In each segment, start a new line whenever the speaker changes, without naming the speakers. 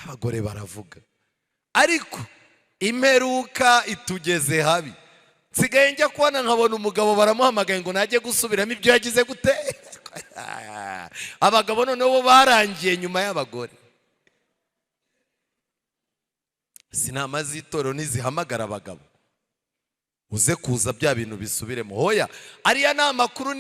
abagore baravuga, ariko imperuka itugeze habi. Nsigaye njya kubona nkabona umugabo baramuhamagaye ngo najye gusubiramo ibyo yagize gute. Abagabo noneho barangiye nyuma y'abagore. Sinama z'itorero ntizihamagara abagabo uze kuza bya bintu bisubiremo. Hoya ariya na makuru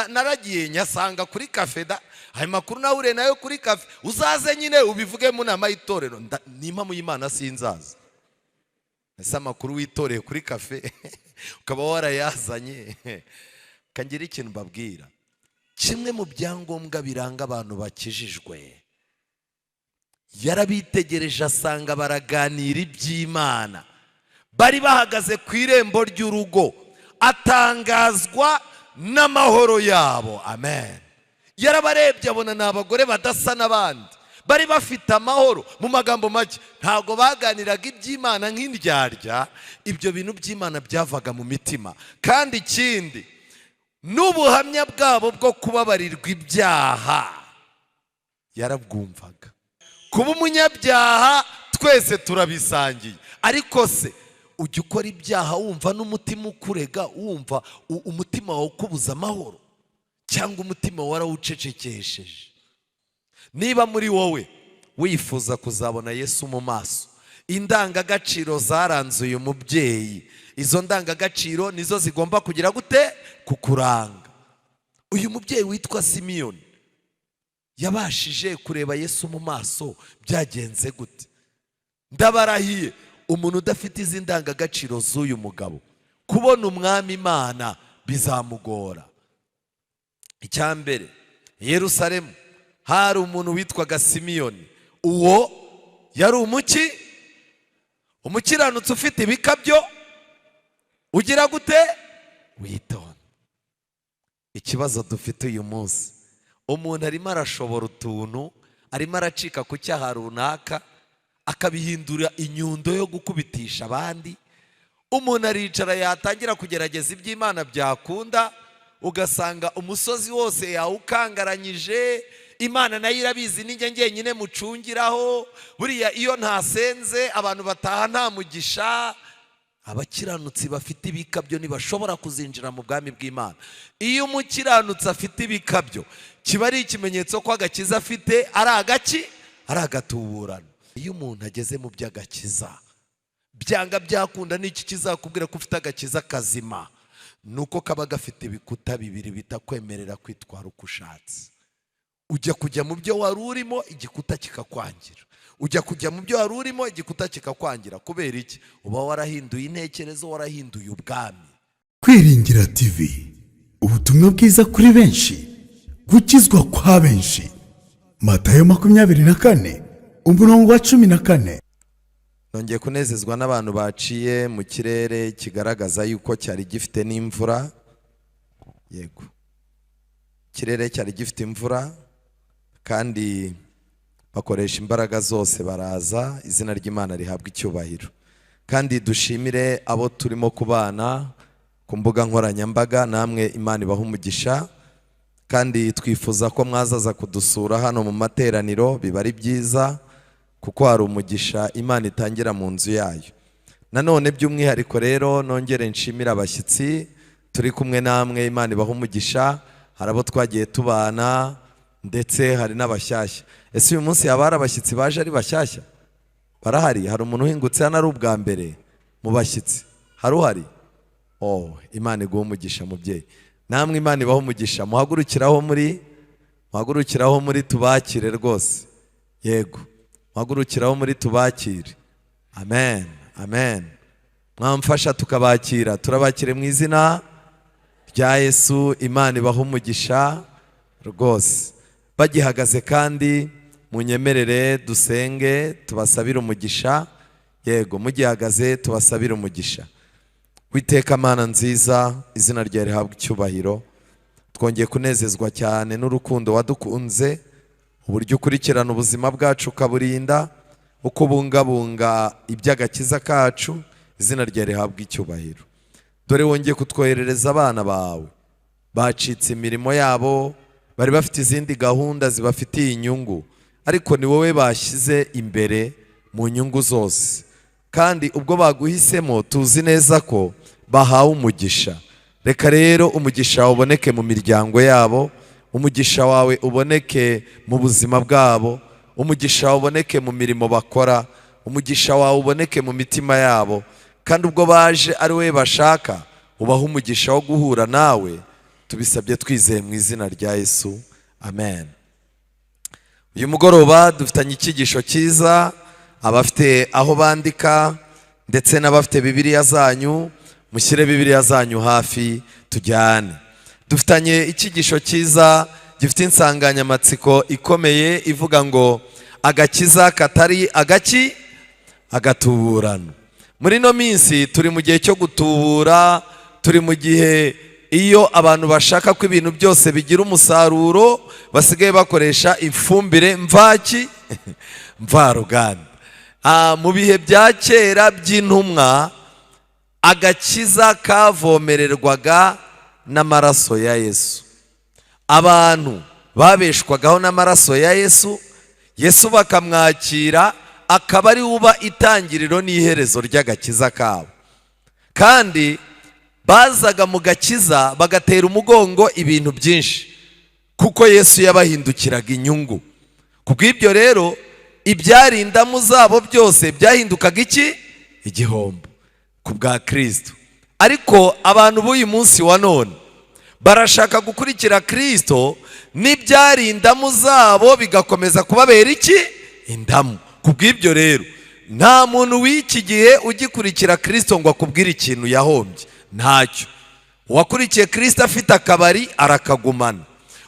naragiye nyasanga kuri cafe da. Ayo makuru nahure nayo kuri cafe. Uzaze nyine ubivuge mu nama y'itorero. Nimpa mu Imana sinzaza. Ese amakuru witoreye kuri cafe ukaba warayazanye. Kangira ikintu mbabwira. Kimwe mu byangombwa biranga abantu bakijijwe, yarabitegereje asanga baraganira iby'Imana. Bari bahagaze ku irembo ry'urugo, atangazwa n'amahoro yabo. Amen. Yarabarebye abona ni abagore badasa n'abandi, bari bafite amahoro. Mu magambo make, ntago baganiraga iby'Imana nk'indyarya. Ibyo bintu by'Imana byavaga mu mitima. Kandi ikindi, n'ubuhamya bwabo bwo kubabarirwa ibyaha yarabwumvaga. Kuba umunyabyaha twese turabisangiye, ariko se ujya ukora ibyaha wumva n'umutima ukurega, wumva umutima wawe ukubuza amahoro, cyangwa umutima warawucecekesheje? Niba muri wowe wifuza kuzabona Yesu mu maso, indangagaciro zaranze uyu mubyeyi, izo ndangagaciro nizo zigomba kugira gute? Kukuranga. Uyu mubyeyi witwa Simiyoni yabashije kureba Yesu mu maso. Byagenze gute? Ndabarahiye, umuntu udafite izi ndangagaciro z'uyu mugabo, kubona umwami Imana bizamugora. Icyambere, Yerusalemu hari umuntu witwaga Simiyoni. Uwo yari umukiranutsi ufite ibikabyo. Ugira gute? Witonda. Ikibazo dufite uyu munsi, umuntu arimo arashobora utuntu, arimo aracika ku cyaha runaka, akabihindura inyundo yo gukubitisha abandi. Umuntu aricara yatangira kugerageza iby'Imana byakunda, ugasanga umusozi wose yawukangaranyije. Imana nayo irabizi, ninjye njyenyine mucungiraho. Buriya iyo ntasenze abantu bataha nta mugisha. Abakiranutsi bafite ibikabyo ntibashobora kuzinjira mu bwami bw'Imana. Iyo umukiranutsi afite ibikabyo, kiba ari ikimenyetso ko agakiza afite ari agatuburano. Iyo umuntu ageze mu by'agakiza, byanga byakunda n'iki kizakubwira ko ufite agakiza kazima? Nuko kaba gafite ibikuta bibiri bitakwemerera kwitwara uko ushatse. Ujya kujya mu byo wari urimo, igikuta kikakwangira. Ujya kujya mu byo wari urimo, igikuta kikakwangira. Kubera iki? Uba warahinduye intekerezo, warahinduye ubwami.
Kwiringira TV, ubutumwa bwiza kuri benshi, gukizwa kwa benshi. Matayo 24 umurongo wa 14.
Nongeye kunezezwa n'abantu baciye mu kirere kigaragaza yuko cyari gifite n'imvura. Yego, kirere cyari gifite imvura, kandi bakoresha imbaraga zose baraza. Izina ry'Imana rihabwa icyubahiro. Kandi dushimire abo turimo kubana ku mbuga nkoranyambaga. Namwe Imana ibaha umugisha, kandi twifuza ko mwazaza kudusura hano mu materaniro. Biba ari byiza kuko hari umugisha Imana itangira mu nzu yayo. Nanone by'umwihariko rero nongere nshimire abashyitsi turi kumwe namwe. Imana ibaha umugisha. Hari abo twagiye tubana ndetse hari n'abashyashya. Ese uyu munsi yaba hari abashyitsi baje ari bashyashya? Barahari? Hari umuntu uhingutse hano ari ubwa mbere mu bashyitsi? Hari uhari? Imana iguha umugisha mubyeyi. Namwe Imana ibaha umugisha. Muhagurukiraho muri tubakire rwose. Yego, muhagurukiraho muri tubakire. Amen, amen. Mwamfasha tukabakira. Turabakire mu izina rya Yesu. Imana ibaha umugisha rwose. Bagihagaze kandi munyemerere dusenge tubasabire umugisha. Yego, mugihagaze tubasabire umugisha. Witeka Mana nziza, izina ryawe rihabwa icyubahiro. Twongeye kunezezwa cyane n'urukundo wadukunze, uburyo ukurikirana ubuzima bwacu ukaburinda, uko bungabunga iby'agakiza kacu. Izina ryawe rihabwa icyubahiro. Dore wongeye kutwoherereza abana bawe bacitse imirimo yabo, bari bafite izindi gahunda zibafitiye inyungu, ariko ni wowe bashyize imbere mu nyungu zose, kandi ubwo baguhisemo tuzi neza ko bahawe umugisha. Reka rero umugisha wawe uboneke mu miryango yabo, umugisha wawe uboneke mu buzima bwabo, umugisha wawe uboneke mu mirimo bakora, umugisha wawe uboneke mu mitima yabo, kandi ubwo baje ari wowe bashaka ubaha umugisha wo guhura nawe. Tubisabye twizeye mu izina rya Yesu, amen. Uyu mugoroba dufitanye icyigisho cyiza. Abafite aho bandika ndetse n'abafite Bibiliya zanyu, mushyire Bibiliya zanyu hafi tujyane. Dufitanye icyigisho cyiza gifite insanganyamatsiko ikomeye ivuga ngo agakiza katari agatuburano. Muri no minsi turi mu gihe cyo gutubura, turi mu gihe iyo abantu bashaka ko ibintu byose bigira umusaruro basigaye bakoresha ifumbire mvaruganda. Mu bihe bya kera by'intumwa, agakiza kavomererwaga n'amaraso ya Yesu. Abantu babeshwagaho n'amaraso ya Yesu, Yesu bakamwakira akaba ari uba itangiriro n'iherezo ry'agakiza kabo. Kandi bazaga mu gakiza bagatera umugongo ibintu byinshi, kuko Yesu yabahindukiraga inyungu. Kubw'ibyo rero ibyari indamu zabo byose byahindukaga igihombo ku bwa Kristo. Ariko abantu b'uyu munsi wa none barashaka gukurikira Kristo, n'ibyari indamu zabo bigakomeza kubabera indamu. Kubw'ibyo rero nta muntu w'iki gihe ugikurikira Kristo ngo akubwire ikintu yahombye, ntacyo. Uwakurikiye Kristo afite akabari arakagumana,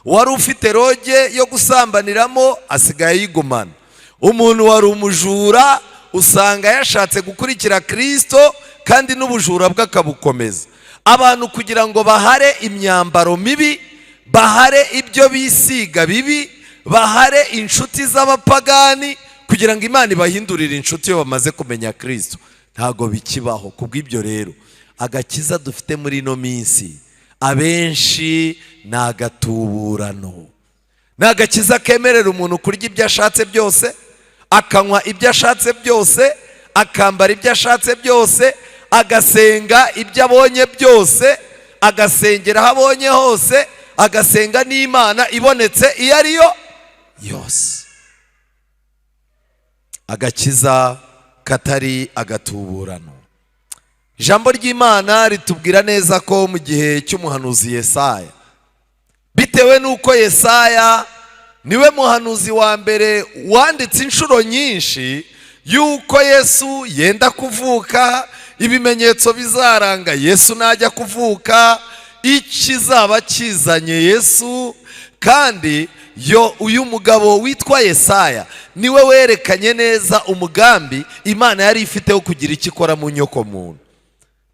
uwari ufite roge yo gusambaniramo asigaye yigumana, umuntu wari umujura usanga yashatse gukurikira Kristo kandi n'ubujura bwe akabukomeza. Abantu kugira ngo bahare imyambaro mibi, bahare ibyo bisiga bibi, bahare inshuti z'abapagani, kugira ngo Imana ibahindurire inshuti iyo bamaze kumenya Kristo, ntago bikibaho. Kubw'ibyo rero agakiza dufite muri ino minsi abenshi ni agatuburano. Ni agakiza kemerera umuntu kurya ibyo ashatse byose, akanywa ibyo ashatse byose, akambara ibyo ashatse byose, agasenga ibyo abonye byose, agasengera aho abonye hose, agasenga n'Imana ibonetse iyo ari yo yose. Agakiza katari agatuburano. Ijambo ry'Imana ritubwira neza ko mu gihe cy'umuhanuzi Yesaya, bitewe n'uko Yesaya niwe muhanuzi wa mbere wanditse inshuro nyinshi yuko Yesu yenda kuvuka, ibimenyetso bizaranga Yesu najya kuvuka, ikizaba kizanye Yesu. Kandi uyu mugabo witwa Yesaya niwe werekanye neza umugambi Imana yari ifite wo kugira icyo ikora mu nyoko muntu.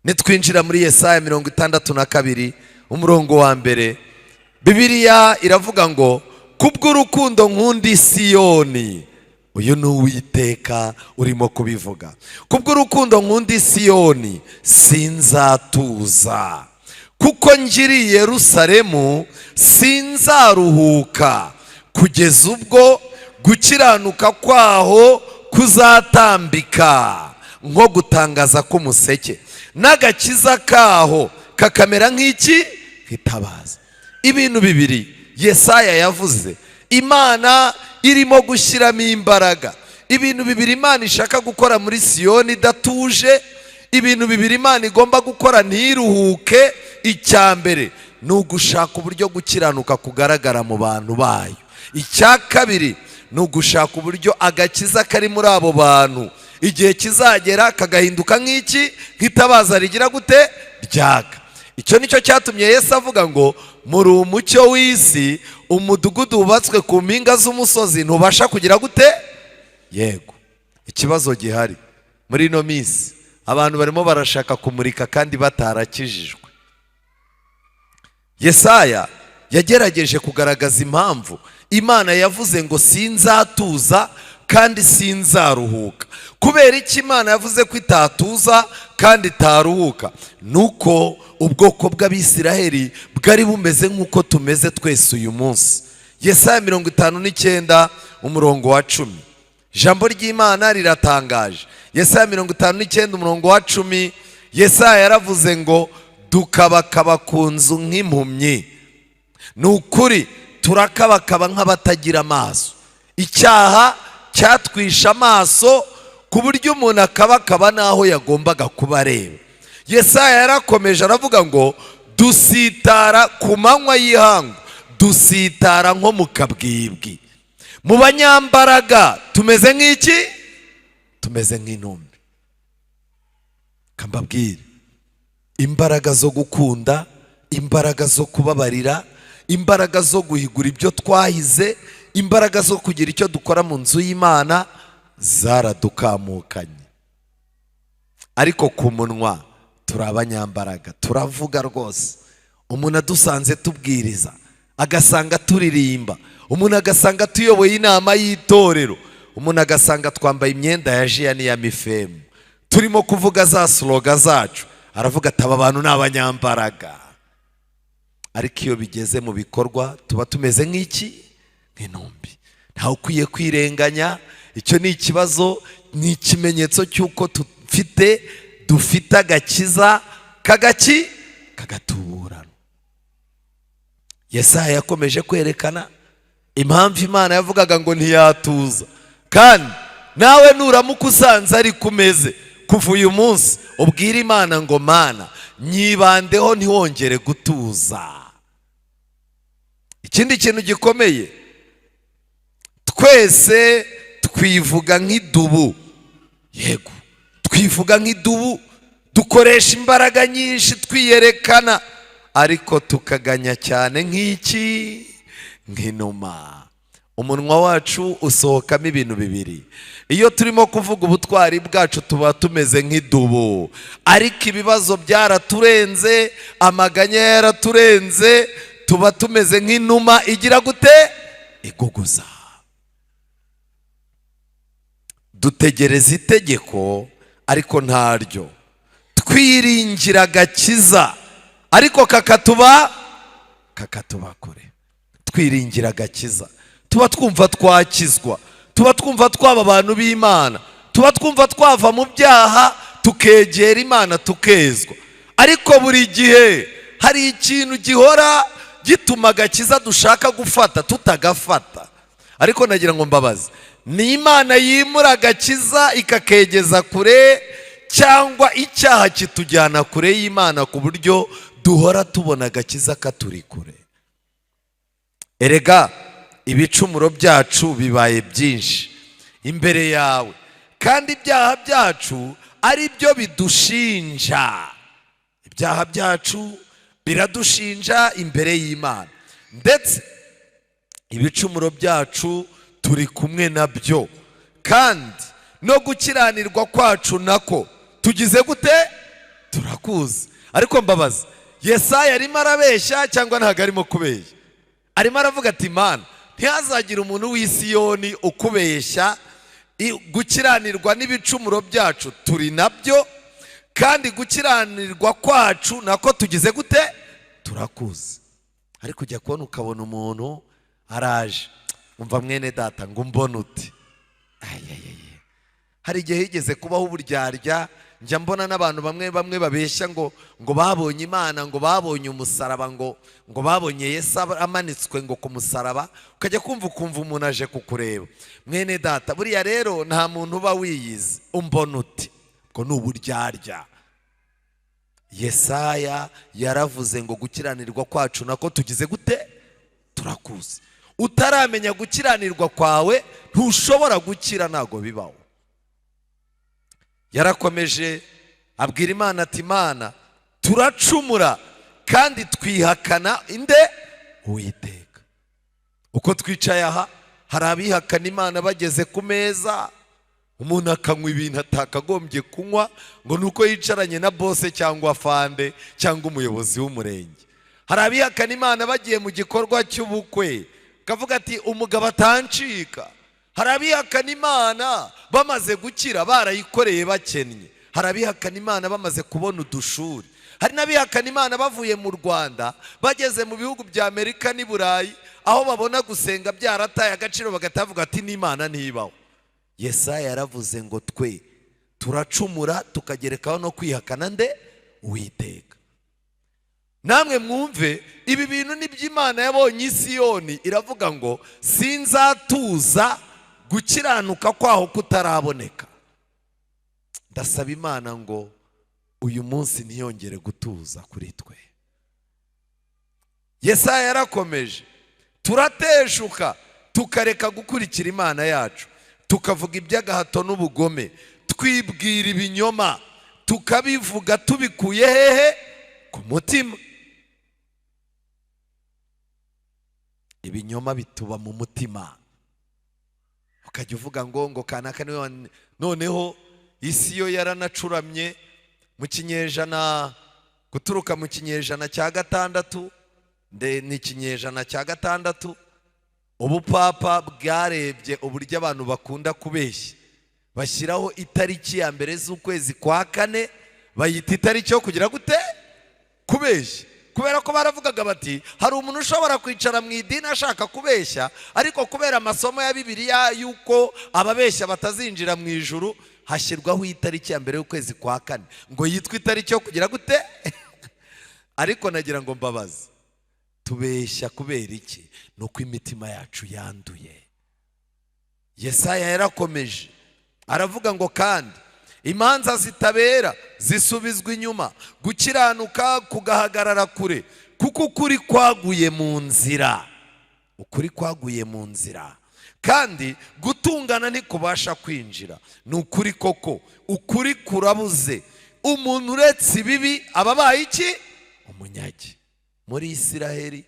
Nitwinjira muri Yesaya 62 umurongo wa mbere, Bibiliya iravuga ngo kubw'urukundo nkunda Siyoni. Uyu ni Uwiteka urimo kubivuga. Kubw'urukundo nkunda Siyoni sinzatuza, kuko ngiriye Yerusalemu sinzaruhuka, kugeza ubwo gukiranuka kwaho kuzatambika nko gutangaza k'umuseke, n'agakiza kaho kakamera nk'itabaza. Ibintu bibiri Yesaya yavuze Imana irimo gushyiramo imbaraga, ibintu bibiri Imana ishaka gukora muri Siyoni idatuje, ibintu bibiri Imana igomba gukora ntiruhuke. Icya mbere ni ugushaka uburyo gukiranuka kugaragara mu bantu bayo. Icya kabiri ni ugushaka uburyo agakiza kari muri abo bantu igihe kizagera kagahinduka nk'itabaza rigira gute, ryaka. Icyo nicyo cyatumye Yesu avuga ngo muri umucyo w'isi, umudugudu wubatswe ku mpinga z'umusozi ntubasha kugira gute. Yego, ikibazo gihari muri ino minsi, abantu barimo barashaka kumurika kandi batarakijijwe. Yesaya yagerageje kugaragaza impamvu Imana yavuze ngo sinzatuza kandi sinzaruhuka. Kubera iki Imana yavuze ko itatuza kandi itaruhuka? Nuko ubwoko bw'Abisiraheli bwari bumeze nk'uko tumeze twese uyu munsi. Yesaya 59 umurongo wa 10. Ijambo ry'Imana riratangaje. Yesaya 59 umurongo wa 10, Yesaya yaravuze ngo dukabakaba ku nzu nk'impumyi. Ni ukuri turakabakaba nk'abatagira amaso. Icyaha cyatwisha amaso ku buryo umuntu akabakaba naho yagombaga kuba areba. Yesaya yarakomeje aravuga ngo dusitara ku manywa y'ihangu, dusitara nko mu kabwibwi. Mu banyambaraga tumeze nk'iki? Tumeze nk'intumbi. Kambabwire, imbaraga zo gukunda, imbaraga zo kubabarira, imbaraga zo guhigura ibyo twahize, imbaraga zo kugira icyo dukora mu nzu y'Imana zaradukamukanye. Ariko ku munwa turi abanyambaraga, turavuga rwose. Umuntu adusanze tubwiriza, agasanga turirimba, umuntu agasanga tuyoboye inama y'itorero, umuntu agasanga twambaye imyenda ya jiya n'iya mifemu, turimo kuvuga za sloga zacu, aravuga ati aba bantu ni abanyambaraga. Ariko iyo bigeze mu bikorwa tuba tumeze nk'iki? Nk'intumbi. Ntawe ukwiye kwirenganya. Icyo ni ikibazo, ni ikimenyetso cy'uko dufite agakiza kagatuburana. Yesaya yakomeje kwerekana impamvu Imana yavugaga ngo ntiyatuza. Kandi nawe nuramuka usanze ari kumeze, kuva uyu munsi ubwira Imana ngo Mana nyibandeho ntiwongere gutuza. Ikindi kintu gikomeye, twese twivuga nk'idubu. Yego, twivuga nk'idubu, dukoresha imbaraga nyinshi twiyerekana, ariko tukaganya cyane nk'iki? Nk'inuma. Umunwa wacu usohokamo ibintu bibiri. Iyo turimo kuvuga ubutwari bwacu tuba tumeze nk'idubu, ariko ibibazo byaraturenze, amaganya yaraturenze, tuba tumeze nk'inuma igira gute? Iguguza. Dutegereza itegeko ariko ntaryo. Twiringira agakiza ariko kakatuba kure. Twiringira agakiza, tuba twumva twakizwa, tuba twumva twaba abantu b'Imana, tuba twumva twava mu byaha tukegera Imana tukezwa. Ariko buri gihe hari ikintu gihora gituma agakiza dushaka gufata tutagafata. Ariko nagira ngo mbabaze, ni Imana yimura agakiza ikakegeza kure, cyangwa icyaha kitujyana kure y'Imana ku buryo duhora tubona agakiza katuri kure? Erega ibicumuro byacu bibaye byinshi imbere yawe, kandi ibyaha byacu ari byo bidushinja. Ibyaha byacu biradushinja imbere y'Imana, ndetse ibicumuro byacu turi kumwe nabyo, kandi no gukiranirwa kwacu nako tugize gute? Turakuzi. Ariko mbabaza, Yesaya arimo arabeshya cyangwa ntabwo arimo kubeshya? Arimo aravuga ati Mana ntihazagire umuntu w'i Siyoni ukubeshya, gukiranirwa n'ibicumuro byacu turi nabyo, kandi gukiranirwa kwacu nako tugize gute? Turakuzi. Ariko ujya kubona ukabona umuntu araje, umva mwene data ngo umbone uti. Hari igihe higeze kubaho uburyarya, njya mbona n'abantu bamwe babeshya ngo babonye Imana, ngo babonye umusaraba, ngo babonye Yesu amanitswe ngo ku musaraba, ukajya ukumva umuntu aje kukureba. Mwene data, buriya rero nta muntu uba wiyizi. Umbona uti ngo ni uburyarya. Yesaya yaravuze ngo gukiranirwa kwacu nako tugize gute? Turakuzi. Utaramenya gukiranirwa kwawe ntushobora gukira, ntago bibaho. Yarakomeje abwira Imana ati Imana turacumura kandi twihakana inde? Uwiteka. Uko twicaye aha, hari abihakana Imana bageze ku meza, umuntu akanywa ibintu atakagombye kunywa ngo nuko yicaranye na bose cyangwa afande cyangwa umuyobozi w'umurenge. Hari abihakana Imana bagiye mu gikorwa cy'ubukwe, kavuga ati umugabo atancika. Hari abihakana Imana bamaze gukira barayikoreye bakennye. Hari abihakana Imana bamaze kubona udushuri. hari n'abihakana Imana bavuye mu Rwanda bageze mu bihugu bya Amerika n'i Burayi, aho babona gusenga byarataye agaciro bagatavuga ati n'Imana ntibaho. Yesaya yaravuze ngo twe turacumura tukagerekaho no kwihakana nde? Uwiteka. Namwe mwumve ibi bintu n'iby'Imana yabonye i Siyoni, iravuga ngo sinzatuza gukiranuka kwaho kutaraboneka. Ndasaba Imana ngo uyu munsi ntiyongere gutuza kuri twe. Yesaya yarakomeje, turateshuka tukareka gukurikira Imana yacu, tukavuga iby'agahato n'ubugome, twibwira ibinyoma, tukabivuga tubikuye hehe? Ku mutima. Ibinyoma bituba mu mutima, ukajya uvuga ngo kanaka niwe. Noneho isi yo yaranacuramye mu kinyejana, guturuka mu kinyejana cya gatandatu, ni ikinyejana cya gatandatu, ubupapa bwarebye uburyo abantu bakunda kubeshya, bashyiraho itariki ya mbere z'ukwezi kwa kane, bayita itariki yo kugira gute? Kubeshya. Kubera ko baravugaga bati hari umuntu ushobora kwicara mu idini ashaka kubeshya, ariko kubera amasomo ya Bibiliya yuko ababeshya batazinjira mu ijuru, hashyirwaho itariki ya mbere y'ukwezi kwa kane ngo yitwe itariki yo kugira gute? Ariko nagira ngo mbabaze, tubeshya kubera iki? Nuko imitima yacu yanduye. Yesaya yarakomeje aravuga ngo kandi imanza zitabera zisubizwa inyuma, gukiranuka kugahagarara kure, kuko ukuri kwaguye mu nzira. Ukuri kwaguye mu nzira, kandi gutungana ntikubasha kwinjira. Ni ukuri koko, ukuri kurabuze. Umuntu uretse ibibi aba abaye iki? Umunyage. Muri Isiraheli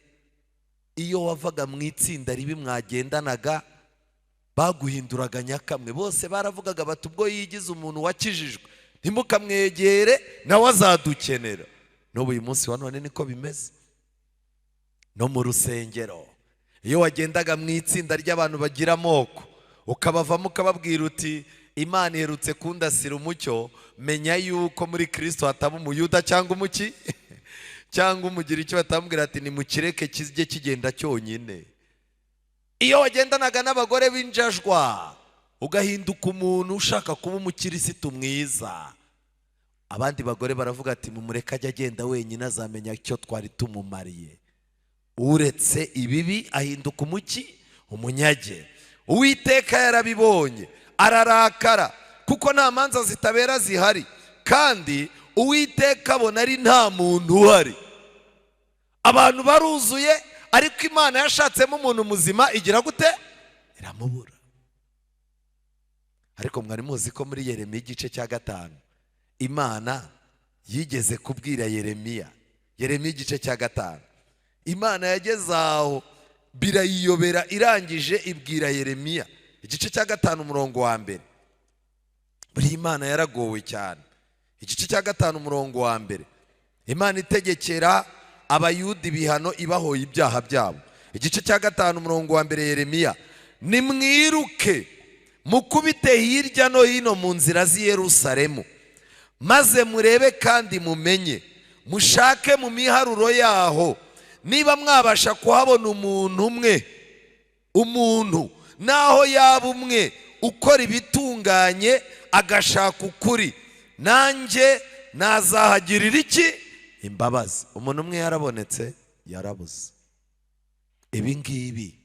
iyo wavaga mu itsinda ribi mwagendanaga, baguhinduraga nyakamwe. Bose baravugaga bati ubwo yigize umuntu wakijijwe ntimukamwegere nawe azadukenera. N'ubu uyu munsi wa none niko bimeze. No mu rusengero iyo wagendaga mu itsinda ry'abantu bagira amoko, ukabavamo ukababwira uti Imana iherutse kundasira umucyo, menya yuko muri Kristo hataba umuyuda cyangwa umuki cyangwa umugira icyo batambwira ati nimukireke kijye kigenda cyonyine. Iyo wagendanaga n'abagore b'injajwa ugahinduka umuntu ushaka kuba umukirisitu mwiza, abandi bagore baravuga ati mumureke ajya agenda wenyine azamenya icyo twari tumumariye. Uretse ibibi ahinduka umuki? Umunyage. Uwiteka yarabibonye ararakara, kuko nta manza zitabera zihari, kandi Uwiteka abona ari nta muntu uhari. Abantu baruzuye, ariko Imana yashatsemo umuntu muzima igira gute? Iramubura. Ariko mwari muzi ko muri Yeremiya igice cya 5 Imana yigeze kubwira Yeremiya igice cya 5, Imana yageze aho birayiyobera, irangije ibwira Yeremiya igice cya 5 umurongo wa mbere. Buri Imana yaragowe cyane. Igice cya 5 umurongo wa mbere, Imana itegekera Abayuda ibihano ibahoye ibyaha byabo. Igice cya 5 umurongo wa mbere, Yeremiya: nimwiruke mukubite hirya no hino mu nzira z'i Yerusalemu, maze murebe kandi mumenye, mushake mu miharuro yaho, niba mwabasha kuhabona umuntu umwe, umuntu naho yaba umwe ukora ibitunganye agashaka ukuri, nanjye nazahagirira iki? Imbabazi. Umuntu umwe yarabonetse, yarabuze. Ibi ngibi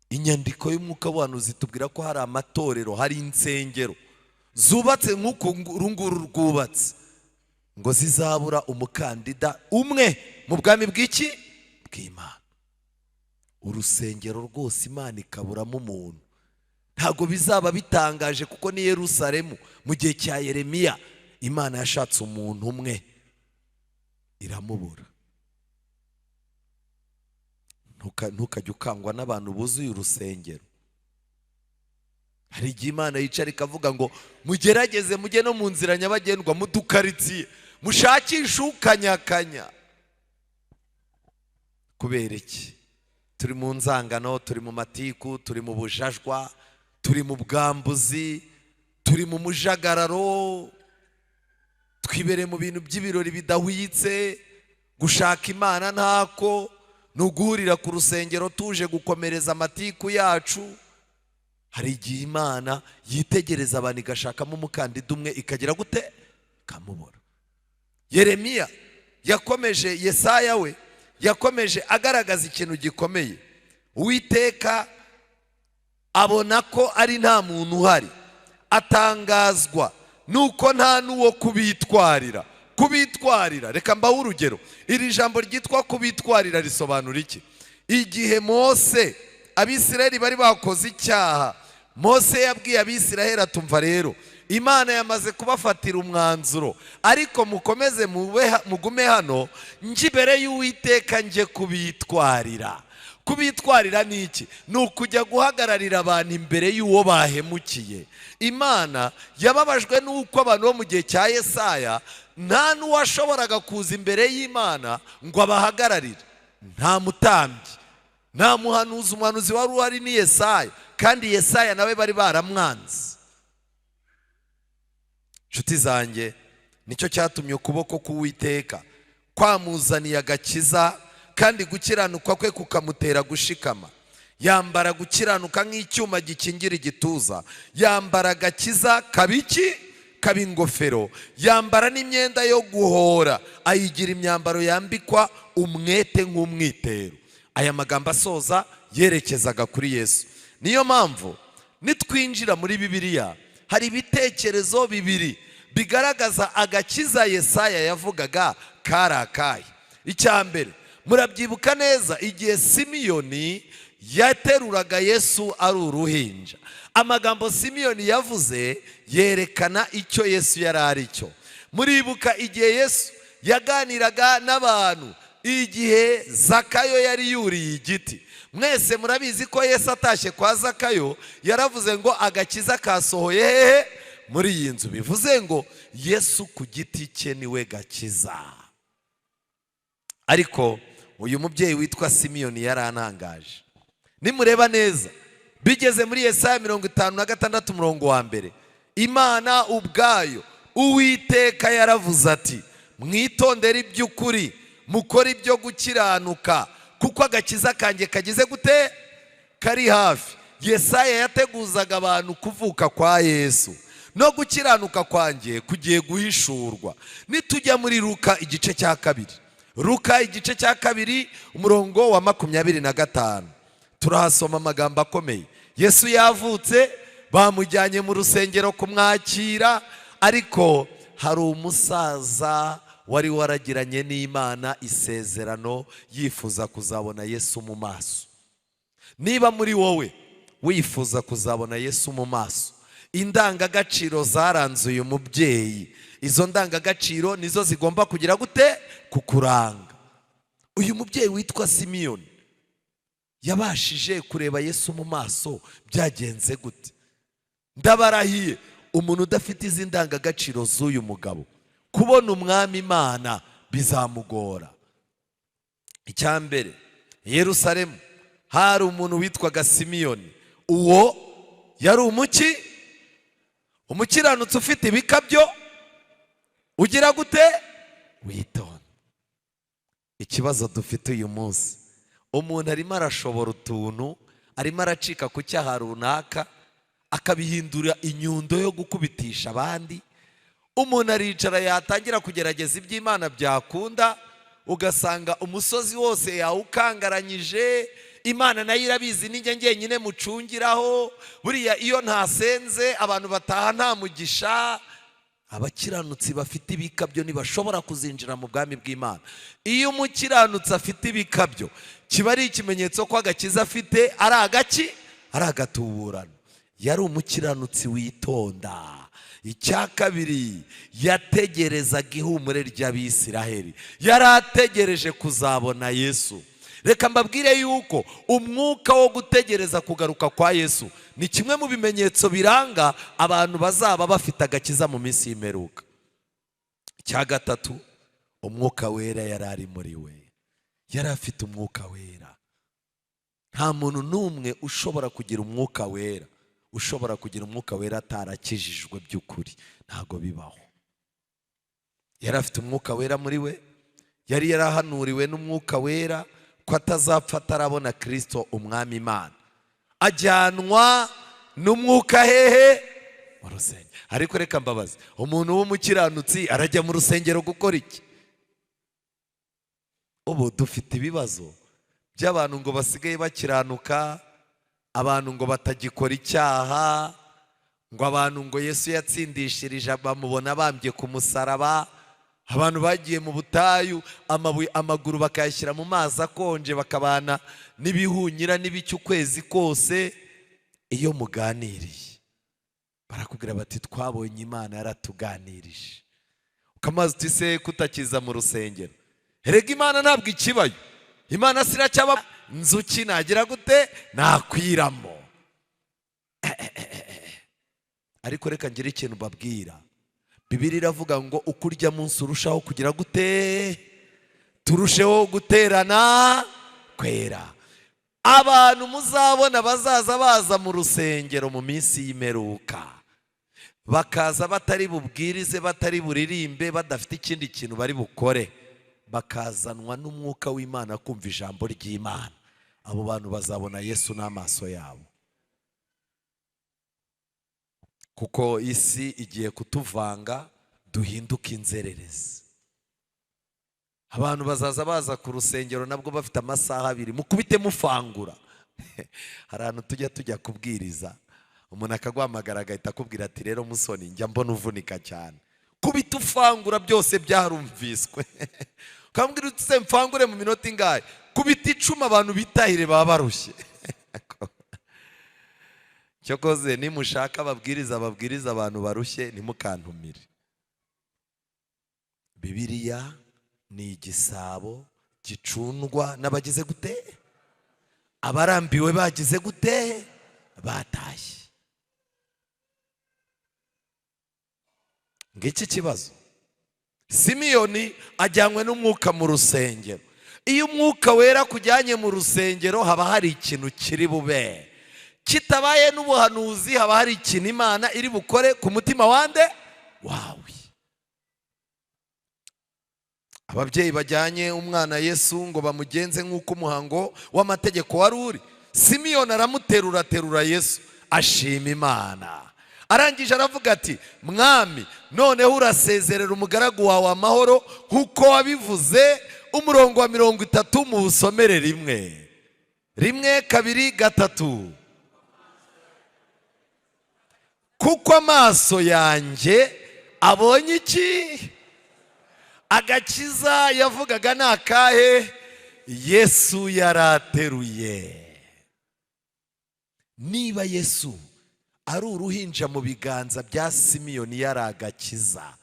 inyandiko y'umwuka w'abantu zitubwira ko hari amatorero, hari insengero zubatse nk'uko urunguru rwubatse, ngo zizabura umukandida umwe mu bwami bw'iki? Bw'Imana. Urusengero rwose Imana ikaburamo umuntu, ntabwo bizaba bitangaje, kuko ni Yerusalemu mu gihe cya Yeremiya Imana yashatse umuntu umwe iramubura. Ntukajya ukangwa n'abantu buzuye urusengero. Hari igihe Imana yicara ikavuga ngo mugerageze mujye no mu nzira nyabagendwa, mu dukaritsiye mushakishe ukanyakanya. Kubera iki? Turi mu nzangano, turi mu matiku, turi mu bujajwa, turi mu bwambuzi, turi mu mujagararo, twibereye mu bintu by'ibirori bidahwitse, gushaka Imana ntako, ni uguhurira ku rusengero tuje gukomereza amatiku yacu. Hari igihe Imana yitegereza abantu igashakamo umukandida umwe ikagira gute, ikamubura. Yeremiya yakomeje, Yesaya we yakomeje agaragaza ikintu gikomeye. Uwiteka abona ko ari nta muntu uhari, atangazwa nuko nta n'uwo kubitwarira. Kubitwarira, reka mbaho urugero. Iri jambo ryitwa kubitwarira risobanura iki? Igihe Mose, Abisirayeli bari bakoze icyaha, Mose yabwiye Abisirayeli atumva rero, Imana yamaze kubafatira umwanzuro, ariko mukomeze mugume hano, nje imbere y'Uwiteka nje kubitwarira. Kubitwarira ni iki? Ni ukujya guhagararira abantu imbere y'uwo bahemukiye. Imana yababajwe n'uko abantu bo mu gihe cya Yesaya nta n'uwashoboraga kuza imbere y'Imana ngo abahagararire. Nta mutambyi, nta muhanuzi. Umuhanuzi wari uhari ni Yesaya, kandi Yesaya nawe bari baramwanze. Nshuti zanjye, nicyo cyatumye ukuboko k'Uwiteka kwamuzaniye agakiza, kandi gukiranuka kwe kukamutera gushikama. Yambara gukiranuka nk'icyuma gikingira igituza, yambara agakiza kabiki kaba ingofero, yambara n'imyenda yo guhora, ayigira imyambaro yambikwa umwete nk'umwitero. Aya magambo asoza yerekezaga kuri Yesu. Niyo mpamvu nitwinjira muri Bibiliya hari ibitekerezo bibiri bigaragaza agakiza Yesaya yavugaga kari akahe. Icya mbere, murabyibuka neza igihe Simiyoni yateruraga Yesu ari uruhinja. Amagambo Simiyoni yavuze yerekana icyo Yesu yari ari cyo. Muribuka igihe Yesu yaganiraga n'abantu, igihe Zakayo yari yuriye igiti. Mwese murabizi ko Yesu atashye kwa Zakayo yaravuze ngo agakiza kasohoye hehe? Muri iyi nzu. Bivuze ngo Yesu ku giti cye niwe gakiza. Ariko uyu mubyeyi witwa Simiyoni yarantangaje. Nimureba neza, bigeze muri Yesaya 56 umurongo wa mbere, Imana ubwayo, Uwiteka yaravuze ati, mwitondere iby'ukuri, mukore ibyo gukiranuka, kuko agakiza kanjye kagize gute? Kari hafi. Yesaya yateguzaga abantu kuvuka kwa Yesu, no gukiranuka kwanjye kugiye guhishurwa. Nitujya muri Luka igice cya kabiri, Luka igice cya kabiri umurongo wa 25, turahasoma amagambo akomeye. Yesu yavutse, bamujyanye mu rusengero kumwakira, ariko hari umusaza wari waragiranye n'Imana isezerano, yifuza kuzabona Yesu mu maso. Niba muri wowe wifuza kuzabona Yesu mu maso, indangagaciro zaranze uyu mubyeyi, izo ndangagaciro nizo zigomba kugira gute? Kukuranga. Uyu mubyeyi witwa Simiyoni yabashije kureba Yesu mu maso. Byagenze gute? Ndabarahiye, umuntu udafite izi ndangagaciro z'uyu mugabo, kubona umwami Imana bizamugora. Icya mbere, Yerusalemu hari umuntu witwaga Simiyoni. Uwo yari umuki? Umukiranutsi ufite ibikabyo, ugira gute? Witonda. Ikibazo dufite uyu munsi, umuntu arimo arashobora utuntu, arimo aracika ku cyaha runaka, akabihindura inyundo yo gukubitisha abandi. Umuntu aricara yatangira kugerageza iby'Imana byakunda, ugasanga umusozi wose yawukangaranyije. Imana nayo irabizi, ninjye ngenyine mucungiraho. Buriya iyo ntasenze abantu bataha nta mugisha. Abakiranutsi bafite ibikabyo ntibashobora kuzinjira mu bwami bw'Imana. Iyo umukiranutsi afite ibikabyo, kiba ari ikimenyetso ko agakiza afite ari agaki? Ari agatuburano. Yari umukiranutsi witonda. Icya kabiri, yategerezaga ihumure ry'Abisiraheli. Yari ategereje kuzabona Yesu. Reka mbabwire yuko umwuka wo gutegereza kugaruka kwa Yesu ni kimwe mu bimenyetso biranga abantu bazaba bafite agakiza mu minsi y'imperuka. Icya gatatu, umwuka wera yari ari muri we. Yari afite umwuka wera. Nta muntu n'umwe ushobora kugira umwuka wera, ushobora kugira umwuka wera atarakijijwe by'ukuri. Ntago bibaho. yari afite umwuka wera muri we, yari yarahanuriwe n'umwuka wera ko atazapfa atarabona Kristo umwami Imana. Ajyanwa n'umwuka hehe? Mu rusengero. Ariko reka mbabaze, umuntu w'umukiranutsi arajya mu rusengero gukora iki? Ubu dufite ibibazo by'abantu ngo basigaye bakiranuka, abantu ngo batagikora icyaha, ngo abantu ngo Yesu yatsindishirije bamubona bambye ku musaraba, abantu bagiye mu butayu amaguru bakayashyira mu mazi akonje bakabana n'ibihunyira n'ibiki ukwezi kose. Iyo muganiriye barakubwira bati twabonye Imana yaratuganirije. Ukamaze uti se kutakiza mu rusengero? Erega Imana ntabwo ikibayo, Imana siracyaba nzuki nagira gute nakwiramo. Ariko reka ngire ikintu babwira, Bibiliya iravuga ngo ukurya munsi urushaho kugira gute? Turusheho guterana kwera. Abantu muzabona bazaza baza mu rusengero mu minsi y'imperuka, bakaza batari bubwirize, batari buririmbe, badafite ikindi kintu bari bukore, bakazanwa n'umwuka w'Imana kumva ijambo ry'Imana. Abo bantu bazabona Yesu n'amaso yabo. Kuko isi igiye kutuvanga duhinduka inzererezi. Abantu bazaza baza ku rusengero nabwo bafite amasaha abiri, mukubite mufangura. Hari ahantu tujya kubwiriza, umuntu akaguhamagara agahita akubwira ati rero musoni njya mbona uvunika cyane, kubita ufangura byose byarumviswe. Ukambwira uti se mfangure mu minota ingahe? Kubita 10 abantu bitahire baba barushye. Cyokoze nimushaka babwiriza abantu barushye nimukantumire. Bibiliya ni igisabo gicundwa n'abagize gute? Abarambiwe bagize gute? Batashye. Ngiki kibazo. Simiyoni ajyanywe n'umwuka mu rusengero. Iyo umwuka wera kujyanye mu rusengero haba hari ikintu kiri bube. Kitabaye n'ubuhanuzi haba hari ikintu Imana iri bukore ku mutima wande wawe. Ababyeyi bajyanye umwana Yesu ngo bamugenze nk'uko umuhango w'amategeko wari uri, Simiyoni aramuterura Yesu ashima Imana. Arangije aravuga ati mwami noneho urasezerera umugaragu wawe amahoro nk'uko wabivuze. Umurongo wa 30 mu busomere rimwe 2 3. Kuko amaso yanjye abonye iki? Agakiza yavugaga nakahe? Yesu yarateruye. Niba Yesu ari uruhinja mu biganza bya Simiyoni yari agakiza,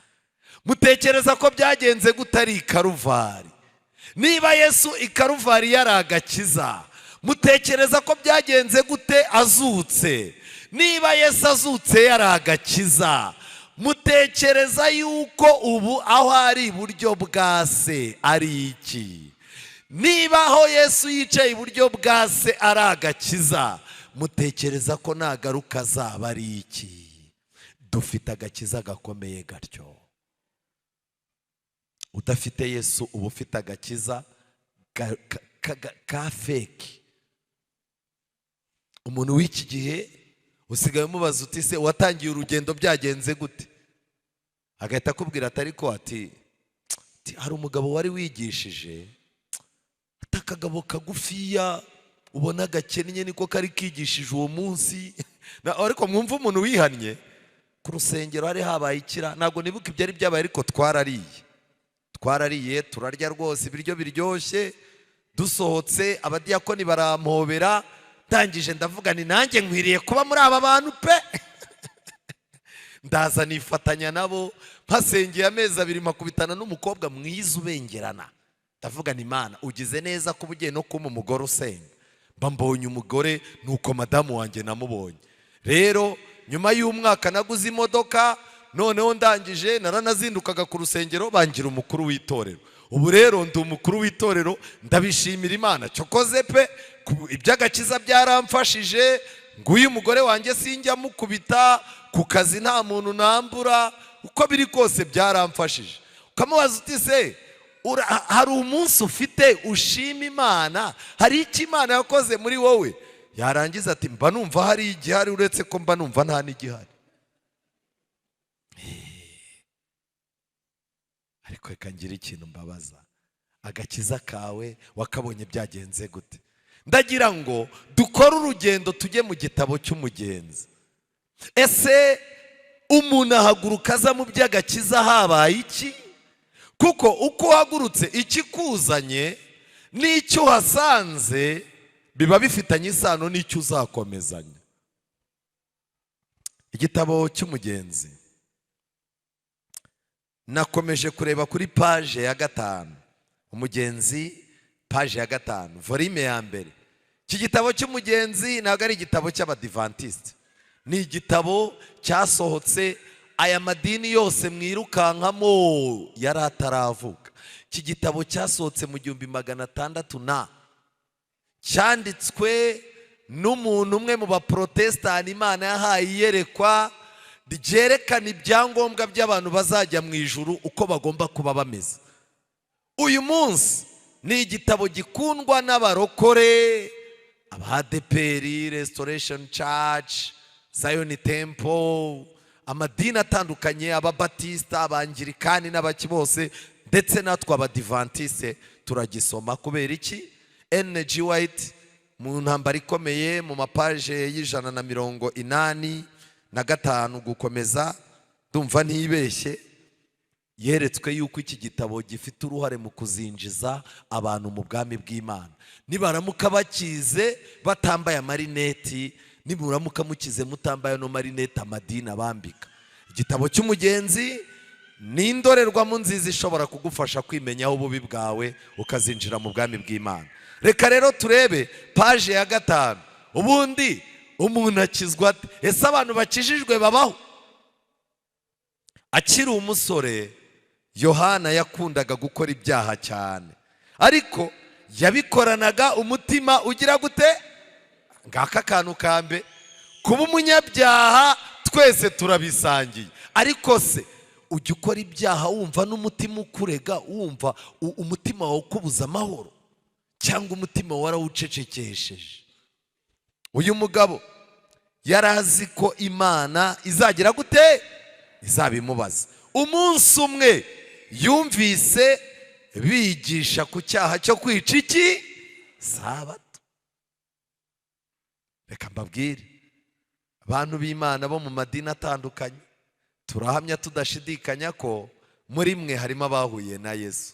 mutekereza ko byagenze gutari Karuvari? Niba Yesu ikaruvari yari agakiza, mutekereza ko byagenze gute azutse? Niba Yesu azutse yari agakiza, mutekereza yuko ubu aho ari iburyo bwa se ari iki? Niba aho Yesu yicaye iburyo bwa se ari agakiza, mutekereza ko nagaruka azaba ari iki? Dufite agakiza gakomeye gatyo. Udafite Yesu uba ufite agakiza ka fake. Umuntu w'iki gihe usigaye umubaza uti se watangiye urugendo byagenze gute? Agahita akubwira atari ko ati hari umugabo wari wigishije, atakagabo kagufiya ubona gakennye niko kari kigishije uwo munsi. Ariko mwumva umuntu wihannye ku rusengero hari habaye ikira. Ntabwo nibuka ibyari byabaye, ariko twarariye turarya rwose ibiryo biryoshye. Dusohotse abadiyakoni barampobera, ndangije ndavuga ni nanjye nkwiriye kuba muri aba bantu pe. Ndaza nifatanya nabo, mpasengeye amezi 2 makubitana n'umukobwa mwiza ubengerana. Ndavuga ni Imana ugize neza kuba ugiye no kuma umugore usenga. Mbambonye umugore nuko madamu wanjye namubonye. Rero nyuma y'umwaka naguze imodoka, noneho ndangije naranazindukaga ku rusengero bangira umukuru w'itorero. Ubu rero ndi umukuru w'itorero, ndabishimira Imana. Cyokoze pe iby'agakiza byaramfashije. Nguyu umugore wanjye sinjya mukubita, ku kazi nta muntu nambura, uko biri kose byaramfashije. ukamubaza uti se hari umunsi ufite ushima Imana, hari icyo Imana yakoze muri wowe? Yarangiza ati mba numva hari igihari, uretse ko mba numva nta n'igihari. Ariko reka ngire ikintu mbabaza, agakiza kawe wakabonye byagenze gute? Ndagira ngo dukore urugendo tujye mu gitabo cy'umugenzi. Ese umuntu ahaguruka aza mu by'agakiza habaye iki? Kuko uko uhagurutse ikikuzanye n'icyo uhasanze biba bifitanye isano n'icyo uzakomezanya. Igitabo cy'umugenzi nakomeje kureba kuri paje ya 5, umugenzi paje ya 5, volume ya mbere. Iki gitabo cy'umugenzi ntabwo ari igitabo cy'abadivantisite, ni igitabo cyasohotse aya madini yose mwirukankamo yari ataravuka. Iki gitabo cyasohotse mu 1600 cyanditswe n'umuntu umwe mu baprotestani Imana yahaye iyerekwa ryerekana ibyangombwa by'abantu bazajya mu ijuru uko bagomba kuba bameze. Uyu munsi ni igitabo gikundwa n'abarokore, ADPR, Restoration Church, Zion Temple, amadini atandukanye, ababatista, abangirikani n'abaki bose, ndetse natwe abadivantiste turagisoma. Kubera iki? N.G. White mu ntambara ikomeye mu mapaje y'185 gukomeza, ndumva ntibeshye, yeretswe yuko iki gitabo gifite uruhare mu kuzinjiza abantu mu bwami bw'Imana. Nibaramuka bakize batambaye amarineti, niburamuka mukize mutambaye no marineti amadini abambika. Igitabo cy'umugenzi ni indorerwamo nziza ishobora kugufasha kwimenyaho ububi bwawe ukazinjira mu bwami bw'Imana. Reka rero turebe paje ya 5. Ubundi umuntu akizwa ate? Ese abantu bakijijwe babaho? Akiri umusore Yohana yakundaga gukora ibyaha cyane, ariko yabikoranaga umutima ugira gute? Ngaka kantu kambe, kuba umunyabyaha twese turabisangiye. Ariko se ujya ukora ibyaha wumva n'umutima ukurega, wumva umutima wawe ukubuza amahoro, cyangwa umutima warawucecekesheje? Uyu mugabo yarazi ko Imana izagira gute? Izabimubaza. Umunsi umwe yumvise bigisha ku cyaha cyo kwica iki? Sabato. Reka mbabwire abantu b'Imana bo mu madini atandukanye, turahamya tudashidikanya ko muri mwe harimo abahuye na Yesu.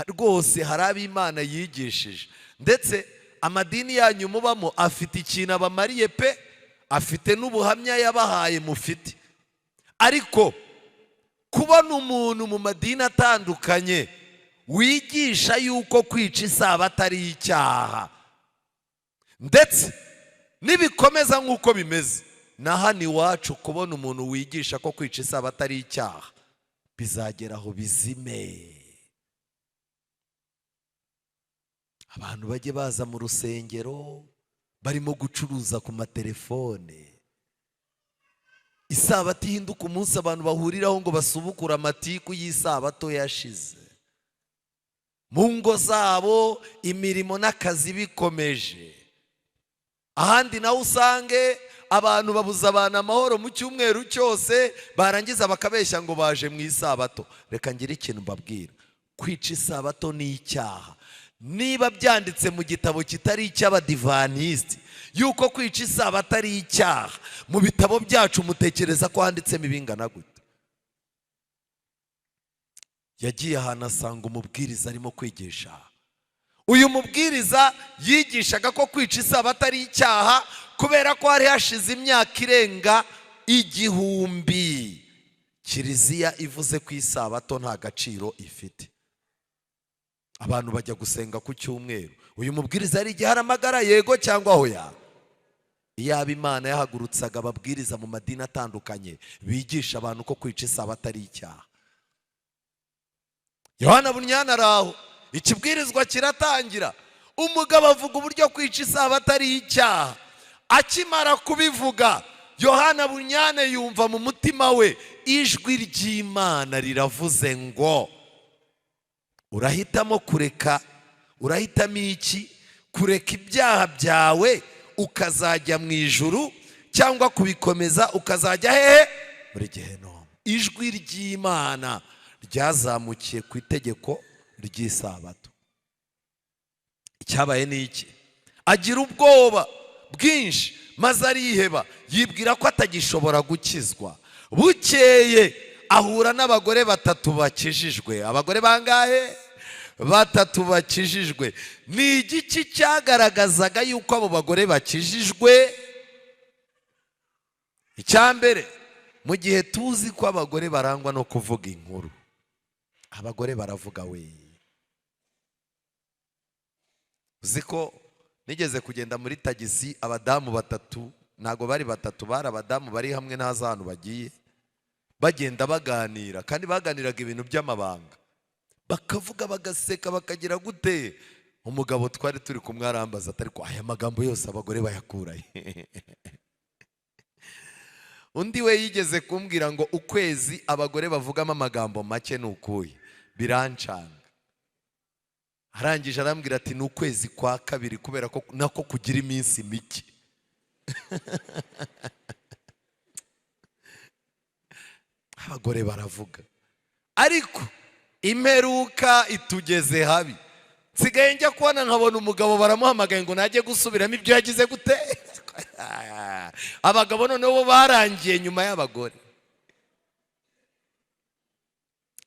Rwose hari ab'Imana yigishije, ndetse amadini yanyu mubamo afite ikintu abamariye pe, afite n'ubuhamya yabahaye mufite. Ariko kubona umuntu mu madini atandukanye wigisha yuko kwica isabato ari icyaha, ndetse nibikomeza nk'uko bimeze na hano iwacu, kubona umuntu wigisha ko kwica isabato ari icyaha, bizageraho bizime. Abantu bajye baza mu rusengero barimo gucuruza ku matelefone, isabato ihinduka umunsi abantu bahuriraho ngo basubukure amatiku y'isabato yashize. Mu ngo zabo imirimo n'akazi bikomeje. Ahandi nawe usange abantu babuza abantu amahoro mu cyumweru cyose, barangiza bakabeshya ngo baje mu isabato. Reka ngire ikintu mbabwira, kwica isabato ni icyaha. Niba byanditse mu gitabo kitari icy'abadivantisiti yuko kwica isabato ari icyaha, mu bitabo byacu mutekereza ko handitsemo ibingana gute? Yagiye ahantu asanga umubwiriza arimo kwigisha. Uyu mubwiriza yigishaga ko kwica isabato ari icyaha kubera ko hari hashize imyaka irenga 1000 Kiliziya ivuze ko isabato nta gaciro ifite. Abantu bajya gusenga ku cyumweru. Uyu mubwiriza ari igihe aramagara yego cyangwa hoya? Iyaba Imana yahagurutsaga ababwiriza mu madini atandukanye bigisha abantu ko kwica isabato ari icyaha. Yohana Bunyana araho, ikibwirizwa kiratangira, umugabo avuga uburyo kwica isabato ari icyaha. Akimara kubivuga, Yohana Bunyana yumva mu mutima we ijwi ry'Imana riravuze ngo urahitamo kureka, urahitamo iki? Kureka ibyaha byawe ukazajya mu ijuru, cyangwa kubikomeza ukazajya hehe? Muri Gehinomu. Ijwi ry'Imana ryazamukiye ku itegeko ry'isabato. Icyabaye ni iki? Agira ubwoba bwinshi maze ariheba, yibwira ko atagishobora gukizwa. Bukeye ahura n'abagore 3 bakijijwe. Abagore bangahe? 3 bakijijwe. Ni igiki cyagaragazaga yuko abo bagore bakijijwe? Icyambere, mu gihe tuzi ko abagore barangwa no kuvuga inkuru, abagore baravuga we. Uzi ko nigeze kugenda muri tagisi, abadamu 3, ntago bari 3, bari abadamu bari hamwe ntazi ahantu bagiye, bagenda baganira, kandi baganiraga ibintu by'amabanga, bakavuga bagaseka bakagira gute. Umugabo twari turi kumwe arambaza ati ariko aya magambo yose abagore bayakurahe? Undi we yigeze kumbwira ngo ukwezi abagore bavugamo amagambo make n'ukuye. Birancanga. Arangije arambwira ati ni ukwezi kwa 2 kubera ko nako kugira iminsi mike. Abagore baravuga. Ariko imperuka itugeze habi. Nsigaye njya kubona nkabona umugabo baramuhamagaye ngo najye gusubiramo ibyo yagize gute. Abagabo noneho bo barangiye nyuma y'abagore.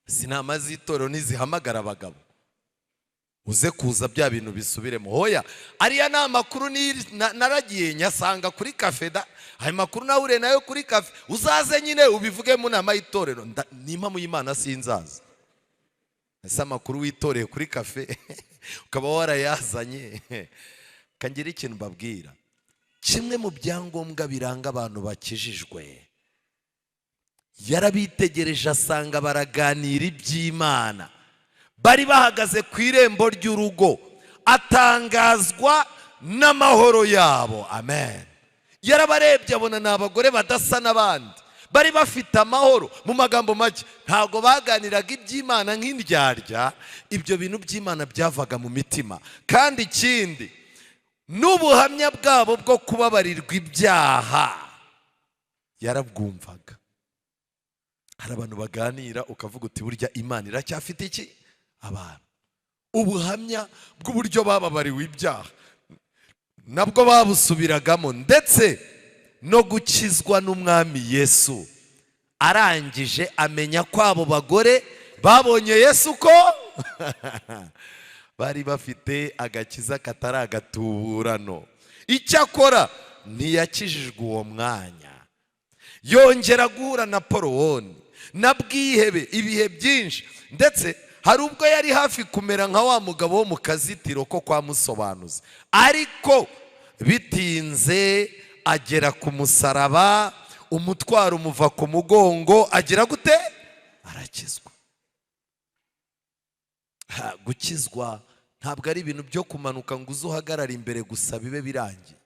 Sinama z'itorero ntizihamagara abagabo uze kuza bya bintu bisubiremo. Hoya, ariya ni amakuru naragiye nyasanga kuri kafeda. Ayo makuru nahure nayo kuri kafe. Uzaze nyine ubivuge mu nama y'itorero. Nimpa mu Imana sinzaza. Ese amakuru witoreye kuri kafe ukaba warayazanye. Kangira ikintu mbabwira. Kimwe mu byangombwa biranga abantu bakijijwe, yarabitegereje asanga baraganira iby'Imana, bari bahagaze ku irembo ry'urugo, atangazwa n'amahoro yabo. Amen. Yarabarebye abona n'abagore badasa n'abandi, bari bafite amahoro. Mu magambo make, ntago baganiraga iby'Imana nk'indyarya. Ibyo bintu by'Imana byavaga mu mitima. Kandi ikindi, n'ubuhamya bwabo bwo kubabarirwa ibyaha yarabwumvaga. Hari abantu baganira ukavuga uti burya Imana iracyafite iki? Abantu. Ubuhamya bw'uburyo bababariwe ibyaha nabwo babusubiragamo, ndetse no gukizwa n'Umwami Yesu. Arangije amenya ko abo bagore babonye Yesu ko bari bafite agakiza katari agatuburano. Icyakora ntiyakijijwe uwo mwanya. Yongera guhura na Porowoni na Bwihebe ibihe byinshi, ndetse hari ubwo yari hafi kumera nka wa mugabo wo mu kazitiro ko kwa Musobanuzi. Ariko bitinze agera ku musaraba, umutwaro umuva ku mugongo, agira gute? Arakizwa. Gukizwa ntabwo ari ibintu byo kumanuka ngo uze uhagarare imbere gusa bibe birangiye.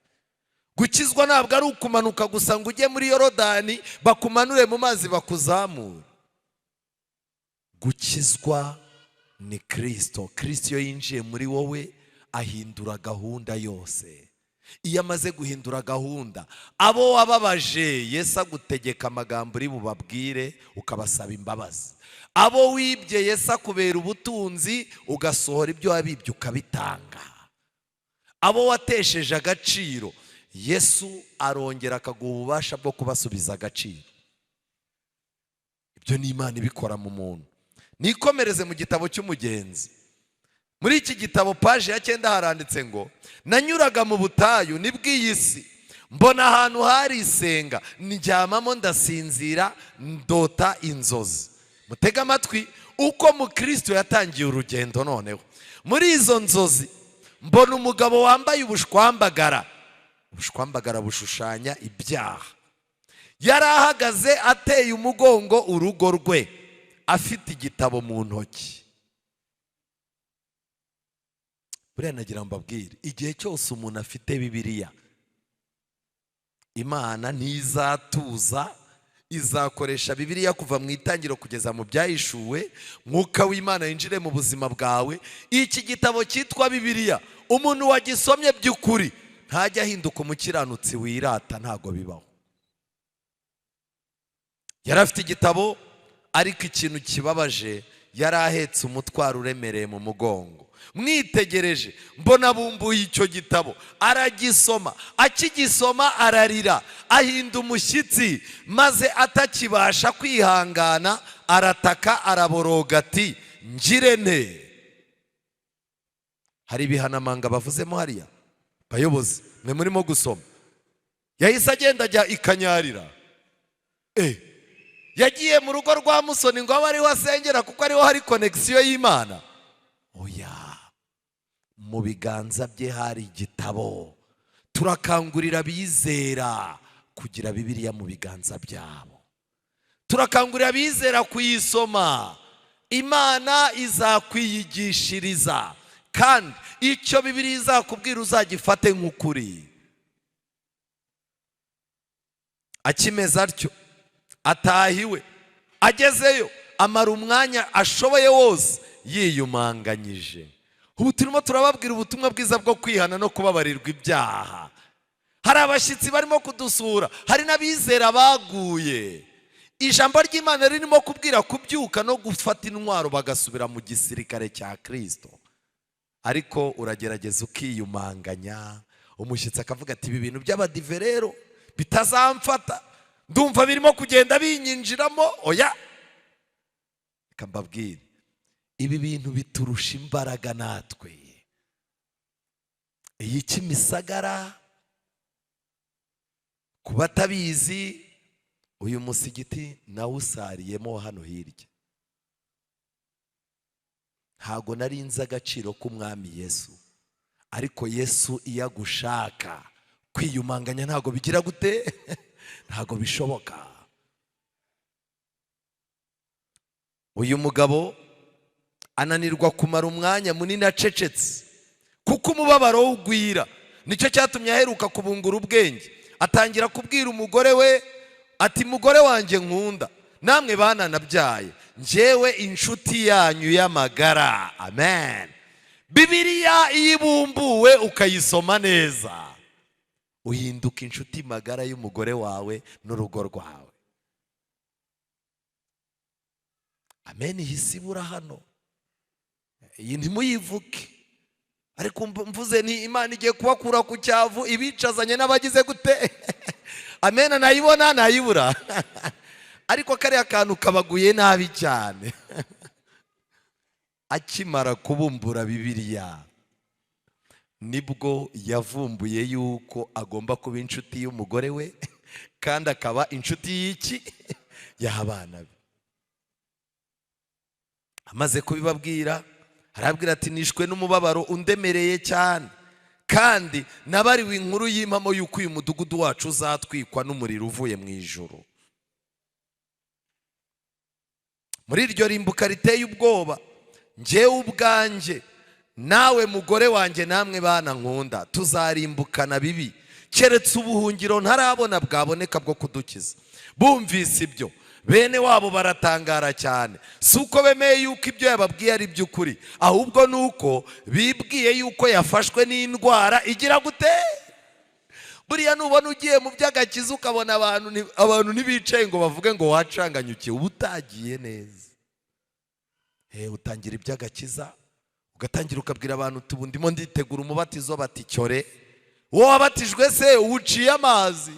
Gukizwa ntabwo ari ukumanuka gusa ngo ujye muri Yorodani bakumanure mu mazi bakuzamura. Gukizwa ni Kristo. Kristo iyo yinjiye muri wowe ahindura gahunda yose. Iyo amaze guhindura gahunda, abo wababaje Yesu agutegeka amagambo uri bubabwire ukabasaba imbabazi. Abo wibye Yesu akubera ubutunzi ugasohora ibyo wabibye ukabitanga. Abo watesheje agaciro Yesu arongera akaguha ububasha bwo kubasubiza agaciro. Ibyo ni Imana ibikora mu muntu. Nikomereze mu gitabo cy'Umugenzi. Muri iki gitabo paje ya 9 haranditse ngo, nanyuraga mu butayu nibwiye isi, mbona ahantu hari isenga, njyamamo ndasinzira, ndota inzozi. Mutega amatwi uko mu Kristo yatangiye urugendo. Noneho muri izo nzozi mbona umugabo wambaye ubushwambagara. Ubushwambagara bushushanya ibyaha. Yari ahagaze ateye umugongo urugo rwe, afite igitabo mu ntoki. Buriya nagira mbabwire, igihe cyose umuntu afite Bibiliya, Imana ntizatuza izakoresha Bibiliya kuva mu itangiro kugeza mu byahishuwe. Mwuka w'Imana yinjire mu buzima bwawe. Iki gitabo cyitwa Bibiliya, umuntu wagisomye by'ukuri ntajya ahinduka umukiranutsi wirata, ntago bibaho. Yari afite igitabo, ariko ikintu kibabaje, yari ahetse umutwaro uremereye mu mugongo. Mwitegereje mbona bumbuye icyo gitabo, aragisoma, akigisoma ararira, ahinda umushyitsi, maze atakibasha kwihangana arataka, araboroga ati ngire nte. Hari ibihanamanga bavuzemo hariya bayobozi mwe murimo gusoma. Yahise agenda ajya ikanyarira. Yagiye mu rugo rwa Musoni ngo abe ariho asengera kuko ariho hari konegisiyo y'Imana. Oya, mu biganza bye hari igitabo. Turakangurira abizera kugira Bibiliya mu biganza byabo. Turakangurira abizera kuyisoma. Imana izakwiyigishiriza, kandi icyo Bibiliya izakubwira uzagifate nk'ukuri. Akimeze atyo, atahiwe, agezeyo amara umwanya ashoboye wose yiyumanganyije. Ubu turimo turababwira ubutumwa bwiza bwo kwihana no kubabarirwa ibyaha. Hari abashyitsi barimo kudusura, hari n'abizera baguye. Ijambo ry'Imana ririmo kubwira kubyuka no gufata intwaro bagasubira mu gisirikare cya Kristo. Ariko uragerageza ukiyumanganya, umushyitsi akavuga ati ibi bintu by'abadive rero bitazamfata, ndumva birimo kugenda binyinjiramo. Oya, reka mbabwire, ibi bintu biturusha imbaraga natwe. Iyi Kimisagara, ku batabizi, uyu musigiti nawusariyemo hano hirya. Ntago nari nzi agaciro k'umwami Yesu, ariko Yesu iyo agushaka, kwiyumanganya ntago bigira gute? Ntago bishoboka. Uyu mugabo ananirwa kumara umwanya munini acecetse kuko umubabaro ugwira. Nicyo cyatumye aheruka kubungura ubwenge, atangira kubwira umugore we ati mugore wanjye nkunda, namwe bana nabyaye, njyewe inshuti yanyu y'amagara. Amen. Bibiliya ibumbuwe ukayisoma neza, uhinduka inshuti magara y'umugore wawe n'urugo rwawe. Amen. Hisibura hano, iyi ntimuyivuke, ariko mvuze ni Imana igiye kubakura ku cyavu ibicazanye n'abagize gute? Amen. Nayibona nayibura. Ariko kariya kantu kabaguye nabi cyane. Akimara kubumbura Bibiliya, nibwo yavumbuye yuko agomba kuba inshuti y'umugore we, kandi akaba inshuti y'iki? Y'abana be. Amaze kubibabwira, arabwira ati nishwe n'umubabaro undemereye cyane, kandi nabariwe inkuru y'impamo yuko uyu mudugudu wacu uzatwikwa n'umuriro uvuye mu ijuru. Muri iryo rimbuka riteye ubwoba, njyewe ubwanjye, nawe mugore wanjye, namwe bana nkunda, tuzarimbukana bibi, keretse ubuhungiro ntarabona bwaboneka bwo kudukiza. Bumvise ibyo, bene wabo baratangara cyane. Si uko bemeye yuko ibyo yababwiye ari by'ukuri, ahubwo nuko bibwiye yuko yafashwe n'indwara igira gute? Buriya nubona ugiye mu by'agakiza ukabona abantu ntibicaye ngo bavuge ngo wacanganyukiye, uba utagiye neza. Utangira iby'agakiza, ugatangira ukabwira abantu ubu ndimo nditegura umubatizo, bati cyore wowe wabatijwe se uciye amazi?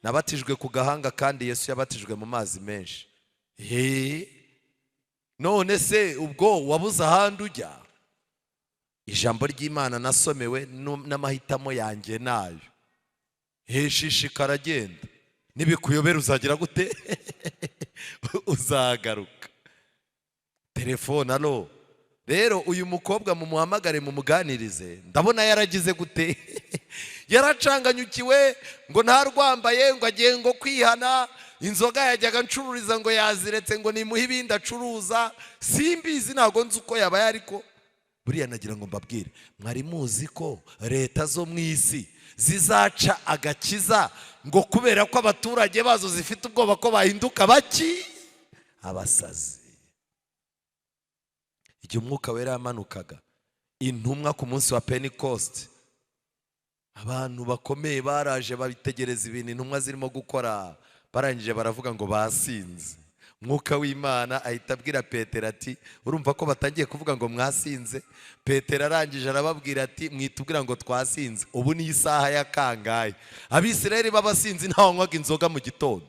Nabatijwe ku gahanga, kandi Yesu yabatijwe mu mazi menshi. None se ubwo wabuze ahandi ujya? Ijambo ry'Imana nasomewe n'amahitamo yanjye nayo. Shishikara agenda, nibikuyobera uzagira gute? Uzagaruka. Telefone alo. Rero uyu mukobwa mumuhamagare mumuganirize, ndabona yaragize gute? Yaracanganyukiwe, ngo ntarwambaye, ngo agiye ngo kwihana, inzoga yajyaga ncururiza ngo yaziretse, ngo nimuhe ibindi acuruza. Simbizi, ntago nzi uko yabaye, ariko buriya nagira ngo mbabwire, mwari muzi ko leta zo mu isi zizaca agakiza ngo kubera ko abaturage bazo zifite ubwoba ko bahinduka baki abasazi. Igihe umwuka wera yamanukaga, intumwa ku munsi wa Pentecost, abantu bakomeye baraje babitegereza ibintu intumwa zirimo gukora, barangije baravuga ngo basinze. Mwuka w'Imana ahita abwira Petero ati, urumva ko batangiye kuvuga ngo mwasinze? Petero arangije arababwira ati, mwitubwira ngo twasinze, ubu ni isaha ya kangahe? Abisirayeli b'abasinzi ntawanywaga inzoga mu gitondo.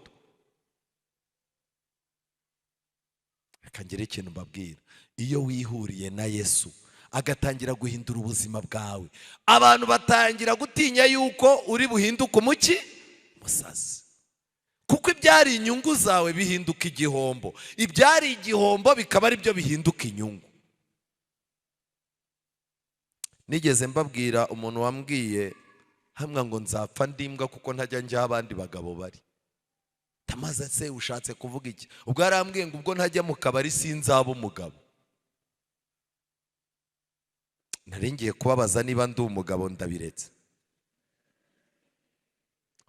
Reka ngire ikintu mbabwira, iyo wihuriye na Yesu agatangira guhindura ubuzima bwawe, abantu batangira gutinya yuko uri buhinduke umuki musazi. Kuko ibyari inyungu zawe bihinduka igihombo, ibyari igihombo bikaba ari byo bihinduka inyungu. Nigeze mbabwira umuntu wambwiye hamwe ngo nzapfa ndimbwa kuko ntajya njya abandi bagabo bari. Tamaze se ushatse kuvuga iki? Ubwo yarambwiye ngo ubwo ntajya mu kabari sinzaba umugabo. Naringiye kubabaza niba ndi umugabo, ndabiretse.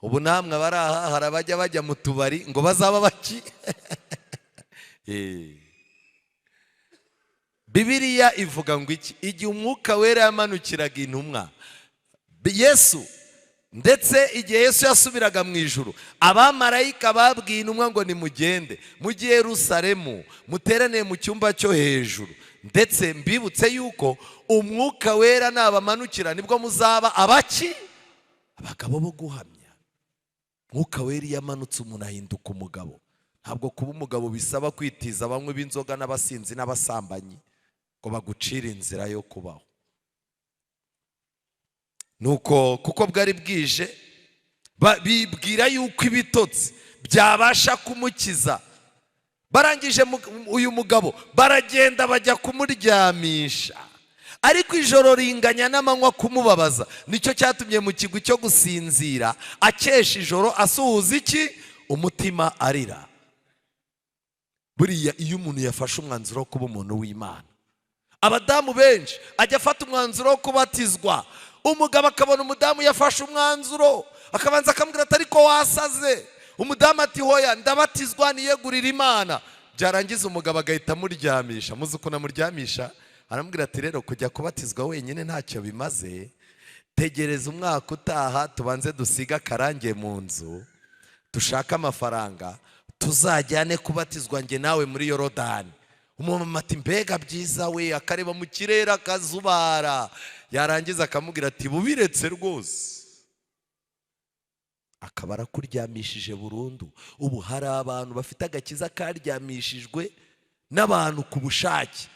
Ubu namwe bari aha hari abajya bajya mu tubari ngo bazaba baki. Bibiliya ivuga ngo iki? Igihe umwuka wera yamanukiraga intumwa, Yesu ndetse igihe Yesu yasubiraga mu ijuru, abamarayika babwiye intumwa ngo nimugende mujye i Yerusalemu, muteraniye mu cyumba cyo hejuru, ndetse mbibutse yuko umwuka wera nabamanukira nibwo muzaba abaki abagabo bo guhamya. Mwuka wera yamanutse umuntu ahinduka umugabo. Ntabwo kuba umugabo bisaba kwitiza bamwe b'inzoga n'abasinzi n'abasambanyi ngo bagucire inzira yo kubaho. Nuko kuko bwari bwije, bibwira yuko ibitotsi byabasha kumukiza, barangije uyu mugabo baragenda bajya kumuryamisha, ariko ijoro ringanya n'amanywa kumubabaza. Nicyo cyatumye mu kigwi cyo gusinzira akesha ijoro asuhuza iki? Umutima arira. Buriya iyo umuntu yafashe umwanzuro wo kuba umuntu w'Imana, abadamu benshi ajya afata umwanzuro wo kubatizwa, umugabo akabona umudamu yafashe umwanzuro akabanza akamubwira ati ariko wasaze. Umudamu ati hoya ndabatizwa niyegurira Imana. Byarangiza umugabo agahita amuryamisha. Muzi ukuntu amuryamisha? Aramubwira ati rero kujya kubatizwa wenyine ntacyo bimaze, tegereza umwaka utaha tubanze dusiga akarange mu nzu, dushaka amafaranga tuzajyane kubatizwa njye nawe muri Yorodani. Umumama ati mbega byiza we, akareba mu kirere akazubara. Yarangiza akamubwira ati bubiretse rwose, akaba arakuryamishije burundu. Ubu hari abantu bafite agakiza karyamishijwe n'abantu ku bushake.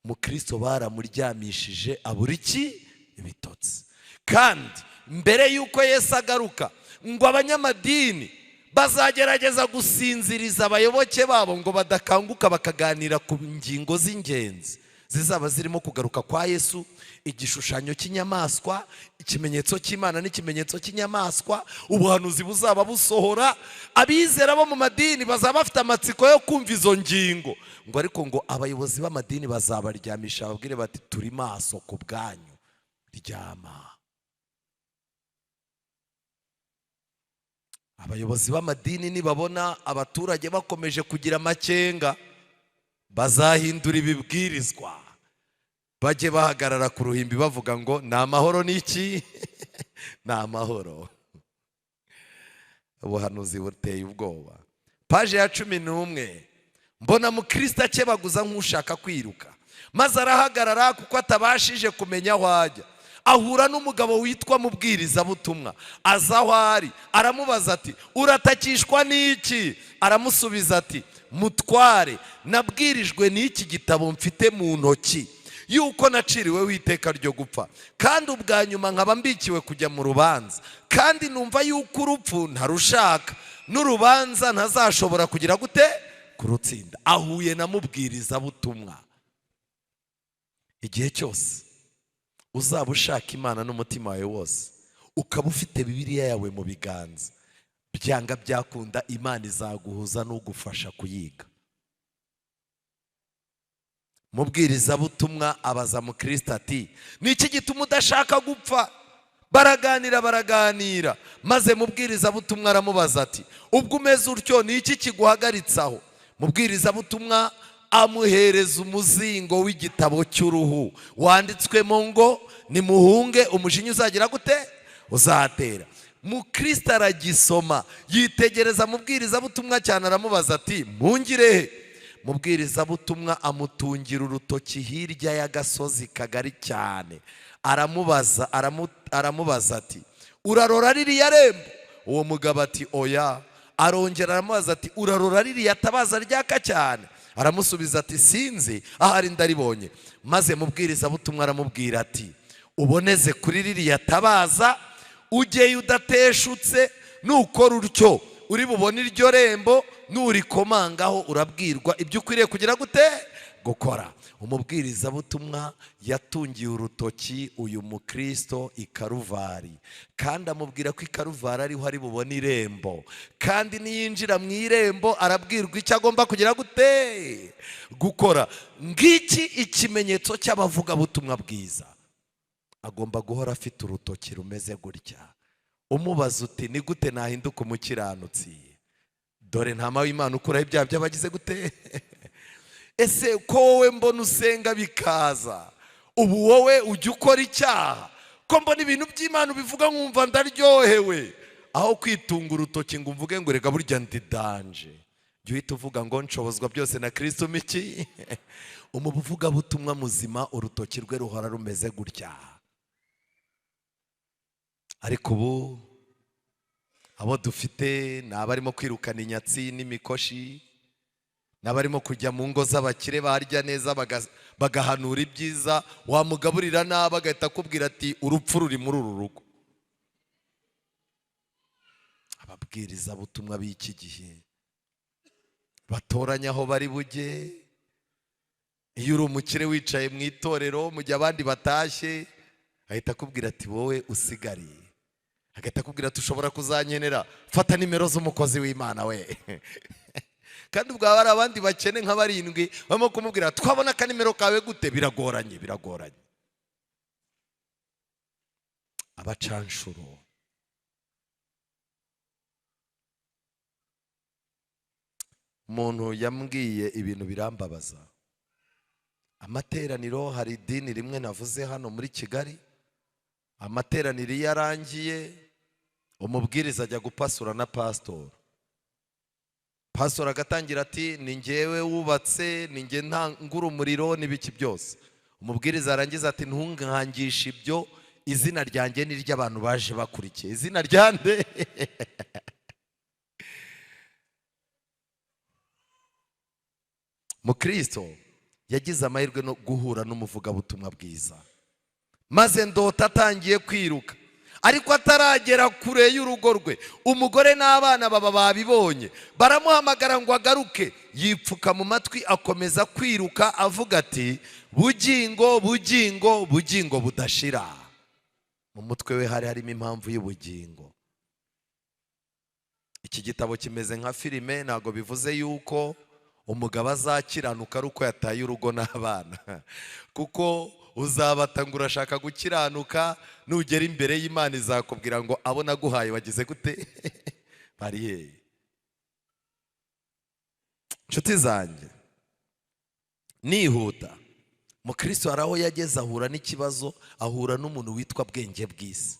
Mukristo baramuryamishije abura iki? Ibitotsi. Kandi mbere yuko Yesu agaruka ngo abanyamadini bazagerageza gusinziriza abayoboke babo ngo badakanguka bakaganira ku ngingo z'ingenzi zizaba zirimo kugaruka kwa Yesu, igishushanyo cy'inyamaswa, ikimenyetso cy'Imana n'ikimenyetso cy'inyamaswa, ubuhanuzi buzaba busohora. Abizera bo mu madini bazaba bafite amatsiko yo kumva izo ngingo, ngo ariko ngo abayobozi b'amadini bazabaryamisha babwire bati turi maso ku bwanyu, ryama. Abayobozi b'amadini nibabona abaturage bakomeje kugira amakenga, bazahindura ibibwirizwa, bajye bahagarara ku ruhimbi bavuga ngo ni amahoro. N'iki? Ni amahoro. Ubuhanuzi buteye ubwoba. Paje ya 11, mbona mukristo akebaguza nk'ushaka kwiruka, maze arahagarara kuko atabashije kumenya aho ajya. Ahura n'umugabo witwa mubwirizabutumwa, aza aho ari, aramubaza ati uratakishwa n'iki? Aramusubiza ati mutware, nabwirijwe n'iki gitabo mfite mu ntoki yuko naciriweho iteka ryo gupfa, kandi ubwa nyuma nkaba mbikiwe kujya mu rubanza, kandi numva yuko urupfu ntarushaka, n'urubanza ntazashobora kugira gute? Kurutsinda. Ahuye na mubwirizabutumwa. Igihe cyose uzaba ushaka Imana n'umutima wawe wose, ukaba ufite Bibiliya yawe mu biganza, byanga byakunda Imana izaguhuza n'ugufasha kuyiga. mubwirizabutumwa abaza mukristo ati niki gituma udashaka gupfa? Baraganira maze mubwirizabutumwa aramubaza ati ubwo umeze utyo niki kiguhagaritsaho? Mubwirizabutumwa amuhereza umuzingo w'igitabo cy'uruhu wanditswemo ngo nimuhunge umujinya uzagira gute? Uzatera. Mukristo aragisoma yitegereza mubwirizabutumwa cyane aramubaza ati mpungire. Mubwirizabutumwa amutungira urutoki hirya y'agasozi kagari cyane, aramubaza ati urarora ririya rembo? Uwo mugabo ati oya. Arongera aramubaza ati urarora ririya tabaza ryaka cyane? Aramusubiza ati sinzi, ahari ndaribonye. Maze mubwirizabutumwa aramubwira ati uboneze kuri ririya tabaza, ujyeyo udateshutse, nukora utyo uri bubone iryo rembo, nurikomangaho urabwirwa ibyo ukwiriye kugira gute? Gukora. Umubwirizabutumwa yatungiye urutoki uyu mukristo i Karuvari, kandi amubwira ko i Karuvari ariho ari bubone irembo, kandi niyinjira mu irembo arabwirwa icyo agomba kugira gute? Gukora. Ngiki ikimenyetso cy'abavugabutumwa bwiza. Agomba guhora afite urutoki rumeze gutya. Umubaza uti ni gute nahinduka umukiranutsi? Dore ntama w'Imana ukuraho ibyaha by'abagize gute? Ese ko wowe mbona usenga bikaza, ubu wowe ujya ukora icyaha? Ko mbona ibintu by'Imana ubivuga nkumva ndaryohewe, aho kwitunga urutoki ngo umvuge ngo rega burya ndi danje, jya uhita uvuga ngo nshobozwa byose na Kristo miki? Umuvugabutumwa muzima urutoki rwe ruhora rumeze gutya. Ariko ubu abo dufite ni abarimo kwirukana inyatsi n'imikoshi, n'abarimo kujya mu ngo z'abakire barya neza bagahanura ibyiza, wamugaburira nabi agahita akubwira ati urupfu ruri muri uru rugo. Ababwirizabutumwa b'iki gihe batoranya aho bari bujye. Iyo uri umukire wicaye mu itorero mu gihe abandi batashye, ahita akubwira ati wowe usigariye. Agahita akubwira ati ushobora kuzanyenera, fata nimero z'umukozi w'Imana we. Kandi ubwo hari abandi bakene nka barindwi barimo kumubwira twabona akanimero kawe gute? Biragoranye. Abacanshuro. Umuntu yambwiye ibintu birambabaza. Amateraniro, hari idini rimwe navuze hano muri Kigali, amateraniro iyo arangiye umubwiriza ajya gupasura na pastor. Pastor agatangira ati ni njyewe wubatse, ni njye ntangura umuriro n'ibiki byose. Umubwiriza arangiza ati ntungangisha ibyo, izina ryanjye ni ry'abantu baje bakurikiye. Izina ryande? Mukristo yagize amahirwe no guhura n'umuvugabutumwa bwiza, maze ndota atangiye kwiruka, ariko ataragera kure y'urugo rwe umugore n'abana baba babibonye, baramuhamagara ngo agaruke. Yipfuka mu matwi akomeza kwiruka avuga ati bugingo bugingo bugingo budashira. Mu mutwe we hari harimo impamvu y'ubugingo. Iki gitabo kimeze nka filime, ntago bivuze yuko umugabo azakiranuka ari uko yataye urugo n'abana, kuko uzabatanga urashaka gukiranuka, nugera imbere y'Imana izakubwira ngo abo naguhaye wagize gute? Bari hehe? Nshuti zanjye nihuta, mukristo hari aho yageze ahura n'ikibazo, ahura n'umuntu witwa Bwenge bw'isi.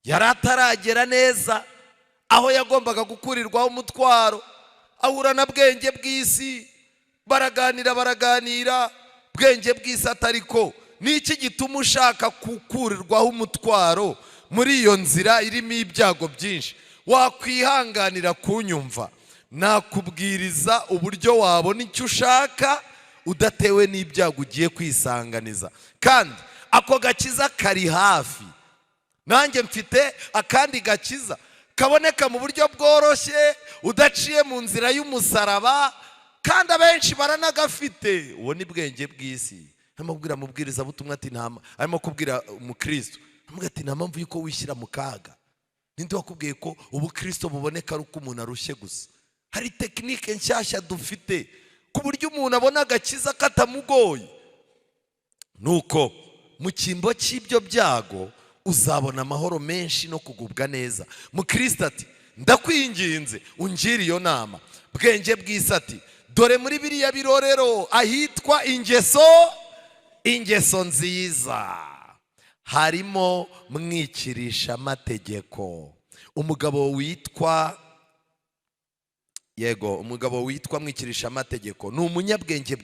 Yari ataragera neza aho yagombaga gukurirwaho umutwaro, ahura na Bwenge bw'isi, baraganira. Bwenge bw'isi atariko niki gituma ushaka kukurirwaho umutwaro muri iyo nzira irimo ibyago byinshi? Wakwihanganira kunyumva nakubwiriza uburyo wabona icyo ushaka udatewe n'ibyago ugiye kwisanganiza, kandi ako gakiza kari hafi. Nanjye mfite akandi gakiza kaboneka mu buryo bworoshye, udaciye mu nzira y'umusaraba, kandi abenshi baranagafite. Uwo ni Bwenge bw'isi. Arimo kubwira mubwirizabutumwa ati ntama, arimo kubwira umukristo amubwira ati nta mpamvu yuko wishyira mu kaga. Ninde wakubwiye ko ubukristo buboneka ari uko umuntu arushye gusa? Hari tekinike nshyashya dufite. ku buryo umuntu abona agakiza katamugoye. Nuko mu cyimbo cy'ibyo byago uzabona amahoro menshi no kugubwa neza. Mukristo ati ndakwinginze ungire iyo nama. Bwenge bw'isi ati dore muri biriya birorero ahitwa ingeso nziza harimo mwikirisha amategeko. Umugabo witwa mwikirisha amategeko ni umunyabwenge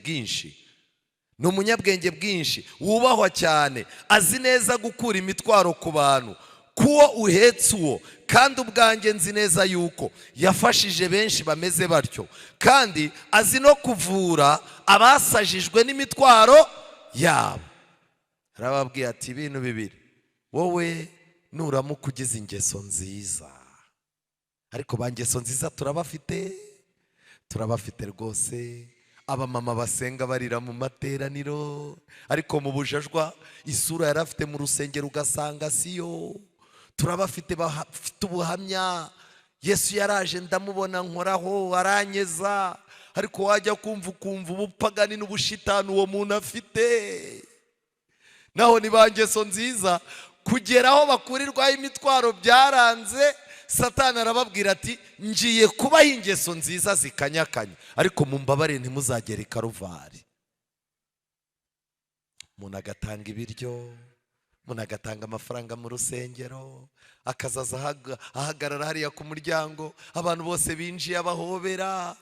bwinshi, wubahwa cyane, azi neza gukura imitwaro ku bantu, kuwo uhetse uwo. Kandi ubwanjye nzi neza yuko yafashije benshi bameze batyo, kandi azi no kuvura abasajijwe n'imitwaro yabo. Arababwiye ati ibintu bibiri, wowe nuramuka ugize ingeso nziza. Ariko ba ngeso nziza turabafite rwose. Abamama basenga barira mu materaniro, ariko mu bujajwa isura yari afite mu rusengero ugasanga siyo. Turabafite bafite ubuhamya, Yesu yaraje ndamubona nkoraho aranyeza, ariko wajya ukumva ubupagani n'ubushitani uwo muntu afite. Naho ni ba ngeso nziza, kugeraho bakurirwaho imitwaro byaranze. Satani arababwira ati ngiye kubaho ingeso nziza zikanyakanya, ariko mumbabare ntimuzagere i Karuvari. Umuntu agatanga ibiryo, umuntu agatanga amafaranga mu rusengero, akazaza ahagarara hariya ku muryango, abantu bose binjiye abahobera.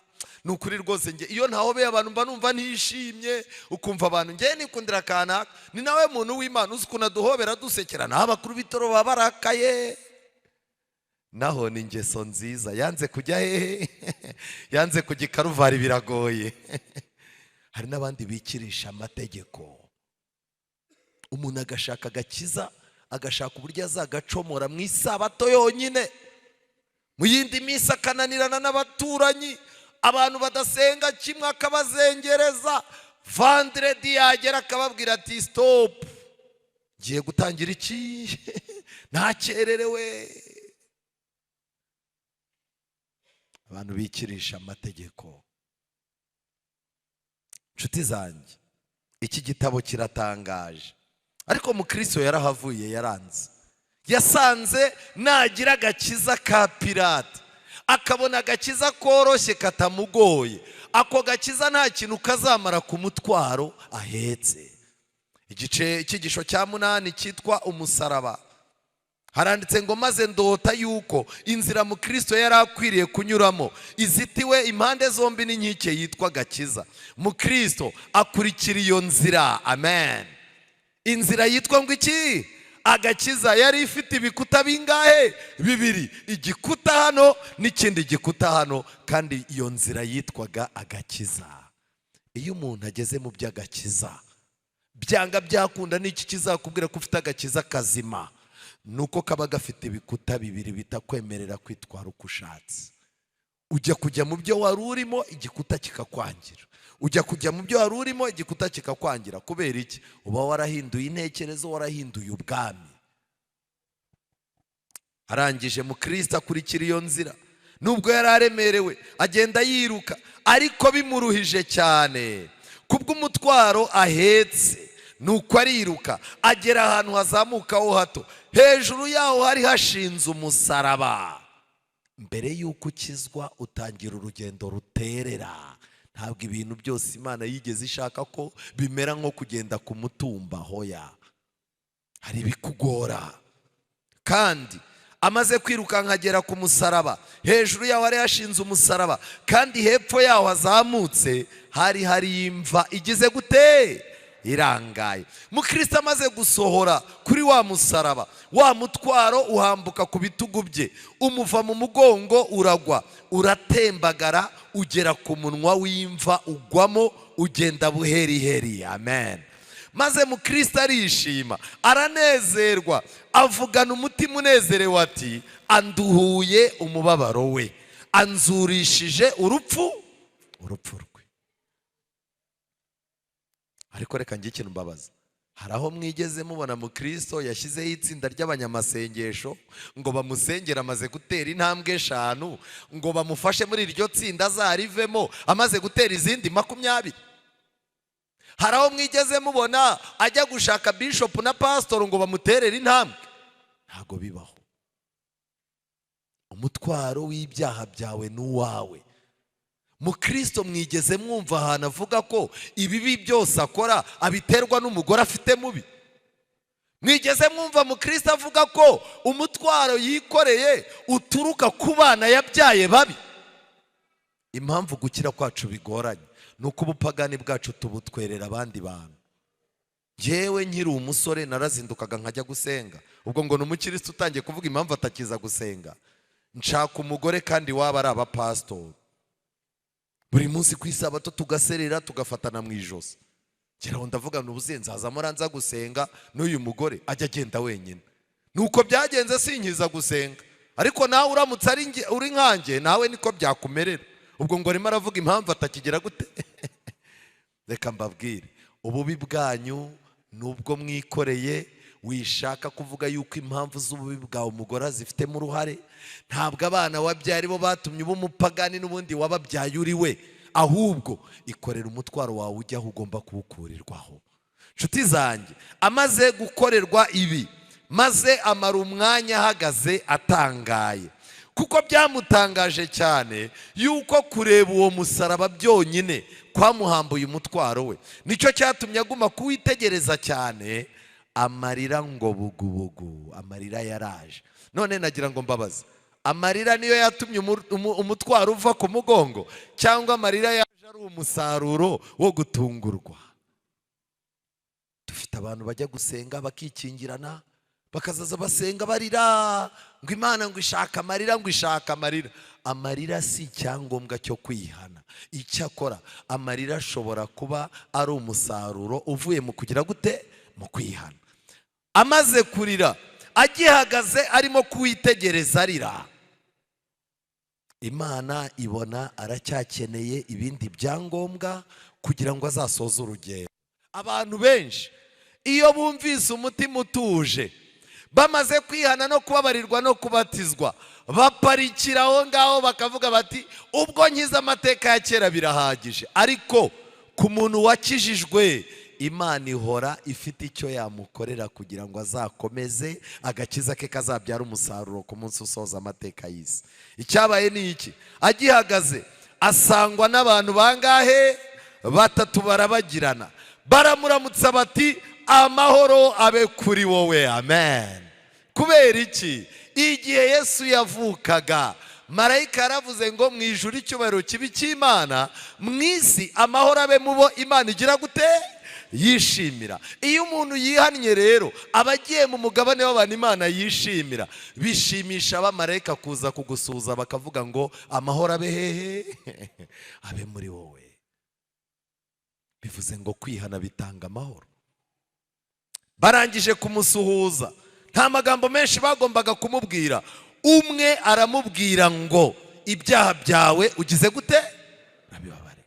Ni ukuri rwose, iyo ntahobeye abantu mba numva ntishimye. Ukumva abantu ngiye nikundira kanaka, ni nawe muntu w'Imana uzi ukuntu aduhobera dusekerana. Abakuru b'itoro baba barakaye. Naho ni ingeso nziza, yanze kujya hehe? Yanze kujya i Karuvari, biragoye. Hari n'abandi bikirisha amategeko. Umuntu agashaka agakiza, agashaka uburyo azagacomora mu isabato yonyine, mu yindi minsi akananirana n'abaturanyi. Abantu badasenga kimwe akabazengereza. Vendredi yagera akababwira ati stop, ngiye gutangira iki? Ntakererewe. Abantu bikirisha amategeko. Nshuti zanjye, iki gitabo kiratangaje, ariko Mukristo yarahavuye, yaranze. Yasanze nagira agakiza ka pirate, akabona agakiza koroshye katamugoye. Ako gakiza nta kintu kazamara ku mutwaro ahetse. Igice cy'igisho cya 8 cyitwa umusaraba, haranditse ngo maze ndota yuko inzira Mukristo yari akwiriye kunyuramo izitiwe impande zombi n'inkike yitwa agakiza. Mukristo akurikira iyo nzira. Amen. Inzira yitwa ngo iki? Agakiza. Yari ifite ibikuta bingahe? 2, igikuta hano n'ikindi gikuta hano, kandi iyo nzira yitwaga agakiza. Iyo umuntu ageze mu by'agakiza, byanga byakunda n'iki kizakubwira ko ufite agakiza kazima? Nuko kaba gafite ibikuta 2 bitakwemerera kwitwara uko ushatse. Ujya kujya mu byo wari urimo, igikuta kikakwangira. Ujya kujya mu byo wari urimo, igikuta kikakwangira. Kubera iki? Uba warahinduye intekerezo, warahinduye ubwami. Arangije Mukristo akurikira iyo nzira. Nubwo yari aremerewe, agenda yiruka, ariko bimuruhije cyane kubw'umutwaro ahetse. Nuko ariruka agera ahantu hazamukaho hato, hejuru yaho hari hashinze umusaraba. Mbere y'uko ukizwa utangira urugendo ruterera. Ntabwo ibintu byose Imana yigeze ishaka ko bimera nko kugenda ku mutumba. Hoya, hari ibikugora. Kandi amaze kwiruka nkagera ku musaraba, hejuru yaho hari hashinze umusaraba, kandi hepfo yaho hazamutse hari imva igize gute? Irangaye. Mukristo amaze gusohora kuri wa musaraba, wa mutwaro uhambuka ku bitugu bye, umuva mu mugongo uragwa, uratembagara, ugera ku munwa w'imva, ugwamo, ugenda buheriheri. Amen. Maze Mukristo arishima, aranezerwa, avugana umutima unezerewe ati anduhuye umubabaro we, anzurishije urupfu rwe. Ariko reka njye ikintu mbabaza, hari aho mwigeze mubona mu Kristo yashyizeho itsinda ry'abanyamasengesho ngo bamusengere amaze gutera intambwe 5 ngo bamufashe muri iryo tsinda azarivemo amaze gutera izindi 20? hari aho mwigeze mubona ajya gushaka bishop na pastor ngo bamuterere intambwe? Ntago bibaho. Umutwaro w'ibyaha byawe n'uwawe. Mu Kristo mwigeze mwumva ahantu avuga ko ibibi byose akora abiterwa n'umugore afite mubi? Mwigeze mwumva mu Kristo avuga ko umutwaro yikoreye uturuka ku bana yabyaye babi? Impamvu gukira kwacu bigoranye nuko ubupagani bwacu tubutwerera abandi bantu. Jewe nkiri umusore narazindukaga nkajya gusenga. Ubwo ngo n'umukristo utangiye kuvuga impamvu atakiza gusenga, nshaka umugore kandi waba ari abapastor. Buri munsi ku isabato tugaserera tugafatana mu ijosi. Kiraho ndavuga n'ubuze nzaza muranza gusenga n'uyu mugore ajya agenda wenyine. Nuko byagenze sinkiza gusenga. Ariko nawe uramutse uri nkanjye nawe niko byakumerera. Ubwo ngo arimo aravuga impamvu atakigera gute? Reka mbabwire, ububi bwanyu nubwo mwikoreye wishaka kuvuga yuko impamvu z'ububi bwawe umugore zifitemo uruhare. Ntabwo abana wabyaye bo batumye uba umupagani n'ubundi wababyaye uri we, ahubwo ikorera umutwaro wawe ujya aho ugomba kuwukurirwaho. Nshuti zanjye, amaze gukorerwa ibi maze amara umwanya ahagaze atangaye, kuko byamutangaje cyane yuko kureba uwo musaraba byonyine kwamuhambuye umutwaro we. Nicyo cyatumye aguma kuwitegereza cyane, amarira ngo bugubugu, amarira yaraje. None nagira ngo mbabaze, amarira niyo yatumye umutwaro uva ku mugongo, cyangwa amarira yaje ari umusaruro wo gutungurwa? Dufite abantu bajya gusenga bakikingirana, bakazaza basenga barira ngo Imana ngo ishaka amarira, ngo ishaka amarira. Amarira si icyangombwa cyo kwihana. Icyakora amarira ashobora kuba ari umusaruro uvuye mu kugira gute? Mu kwihana. Amaze kurira, agihagaze arimo kuwitegereza arira, Imana ibona aracyakeneye ibindi byangombwa kugira ngo azasoze urugendo. Abantu benshi iyo bumvise umutima utuje, bamaze kwihana no kubabarirwa no kubatizwa, baparikira aho ngaho bakavuga bati ubwo nkiza amateka ya kera birahagije. Ariko ku muntu wakijijwe, Imana ihora ifite icyo yamukorera kugira ngo azakomeze agakiza ke kazabyara umusaruro ku munsi usoza amateka y'isi. Icyabaye ni iki? Agihagaze asangwa n'abantu bangahe? 3 barabagirana, baramuramutsa bati amahoro abe kuri wowe, amen. Kubera iki? Igihe Yesu yavukaga, marayika yaravuze ngo mu ijuru icyubahiro kibi cy'Imana, mu isi amahoro abe mubo Imana igira gute? Yishimira. Iyo umuntu yihannye rero abagiye mu mugabane w'abantu Imana yishimira, bishimisha abamarayika kuza kugusuhuza bakavuga ngo amahoro abe hehe? Abe muri wowe. Bivuze ngo kwihana bitanga amahoro. Barangije kumusuhuza, nta magambo menshi bagombaga kumubwira. Umwe aramubwira ngo ibyaha byawe ugize gute? Urabibabariwe.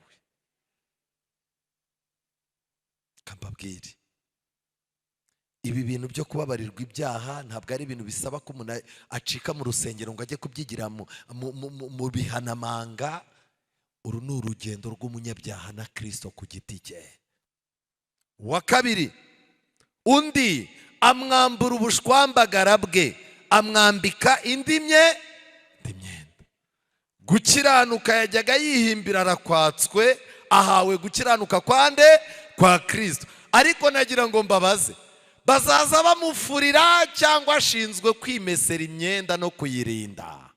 Kambabwire, ibi bintu byo kubabarirwa ibyaha ntabwo ari ibintu bisaba ko umuntu acika mu rusengero ngo ajye kubyigira mu bihanamanga. Uru ni urugendo rw'umunyabyaha na Kristo ku giti cye. Wa kabiri, undi amwambura ubushwambagara bwe, amwambika indi myenda. Gukiranuka yajyaga yihimbira arakwatswe, ahawe gukiranuka kwande? Kwa Kristo. Ariko nagira ngo mbabaze, bazaza bamufurira cyangwa ashinzwe kwimesera imyenda no kuyirinda?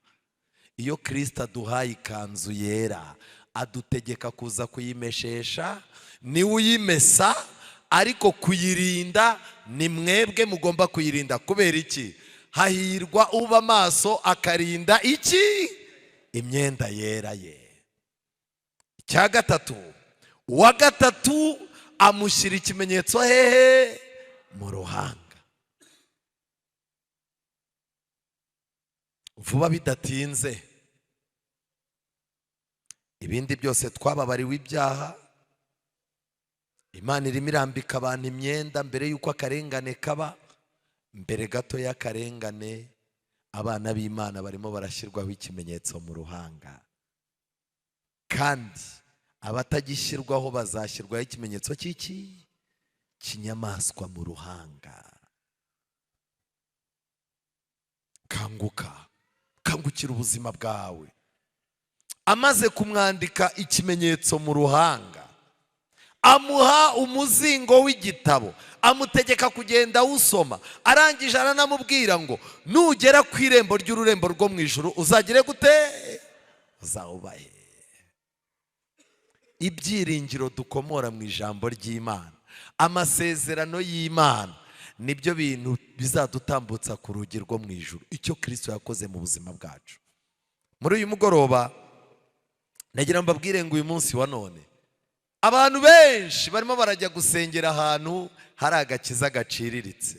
Iyo Kristo aduhaye ikanzu yera, adutegeka kuza kuyimeshesha, niwe uyimesa, ariko kuyirinda ni mwebwe mugomba kuyirinda. Kubera iki? Hahirwa uba maso akarinda iki? Imyenda yera ye. Icya gatatu, uwa gatatu amushyira ikimenyetso hehe? Mu ruhanga. Vuba bidatinze, ibindi byose twababariwe ibyaha, Imana irimo irambika abantu imyenda mbere y'uko akarengane kaba. Mbere gato y'akarengane abana b'Imana barimo barashyirwaho ikimenyetso mu ruhanga, kandi abatagishyirwaho bazashyirwaho ikimenyetso cy'iki? Kinyamaswa mu ruhanga. Kanguka, kangukira ubuzima bwawe. Amaze kumwandika ikimenyetso mu ruhanga, amuha umuzingo w'igitabo, amutegeka kugenda awusoma. Arangije aranamubwira ngo nugera ku irembo ry'ururembo rwo mu ijuru uzagire gute? Uzawubahe. Ibyiringiro dukomora mu ijambo ry'Imana, amasezerano y'Imana, nibyo bintu bizadutambutsa ku rugi rwo mu ijuru, icyo Kristo yakoze mu buzima bwacu. Muri uyu mugoroba nagira mbabwire ngo uyu munsi wa none abantu benshi barimo barajya gusengera ahantu hari agakiza gaciriritse.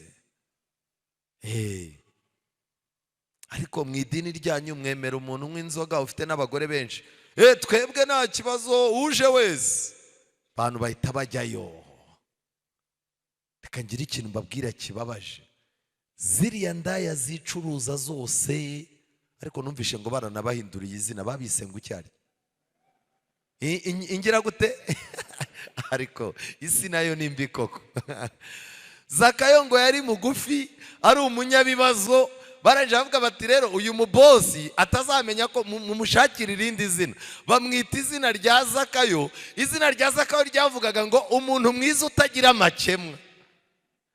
Ariko mu idini ryanyu mwemera umuntu unywa inzoga ufite n'abagore benshi. Twebwe nta kibazo, uje wese. Abantu bahita bajyayo. Reka ngire ikintu mbabwira kibabaje. Ziriya ndaya zicuruza zose, ariko numvishe ngo baranabahinduriye izina, babise ngo icyari ingira gute? Ariko isi nayo ni mbi koko. Zakayo ngo yari mugufi, ari umunyabibazo. Baranje bavuga bati rero uyu mubosi atazamenya ko mumushakira irindi zina, bamwita izina rya Zakayo. Izina rya Zakayo ryavugaga ngo umuntu mwiza utagira amakemwa.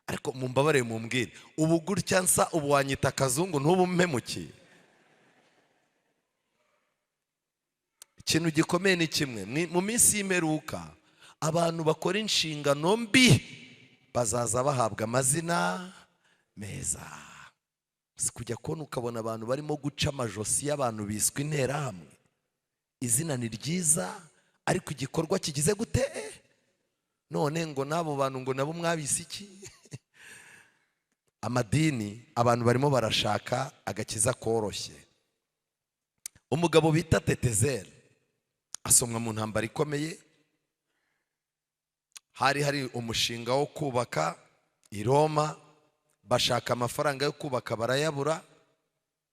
Ariko mumbabarire mumbwire, ubu gutya nsa ubu wanyita akazungu ntubu mpemukiye? Ikintu gikomeye ni kimwe, mu minsi y'imperuka abantu bakora inshingano mbi bazaza bahabwa amazina meza. Kujya kubona ukabona abantu barimo guca amajosi y'abantu biswe interahamwe. Izina ni ryiza ariko igikorwa kigize gute? None ngo n'abo bantu ngo nabo mwabise iki? Amadini, abantu barimo barashaka agakiza koroshye. Umugabo bita Tetezeri asomwa mu ntambara ikomeye. Hari umushinga wo kubaka i Roma, bashaka amafaranga yo kubaka barayabura.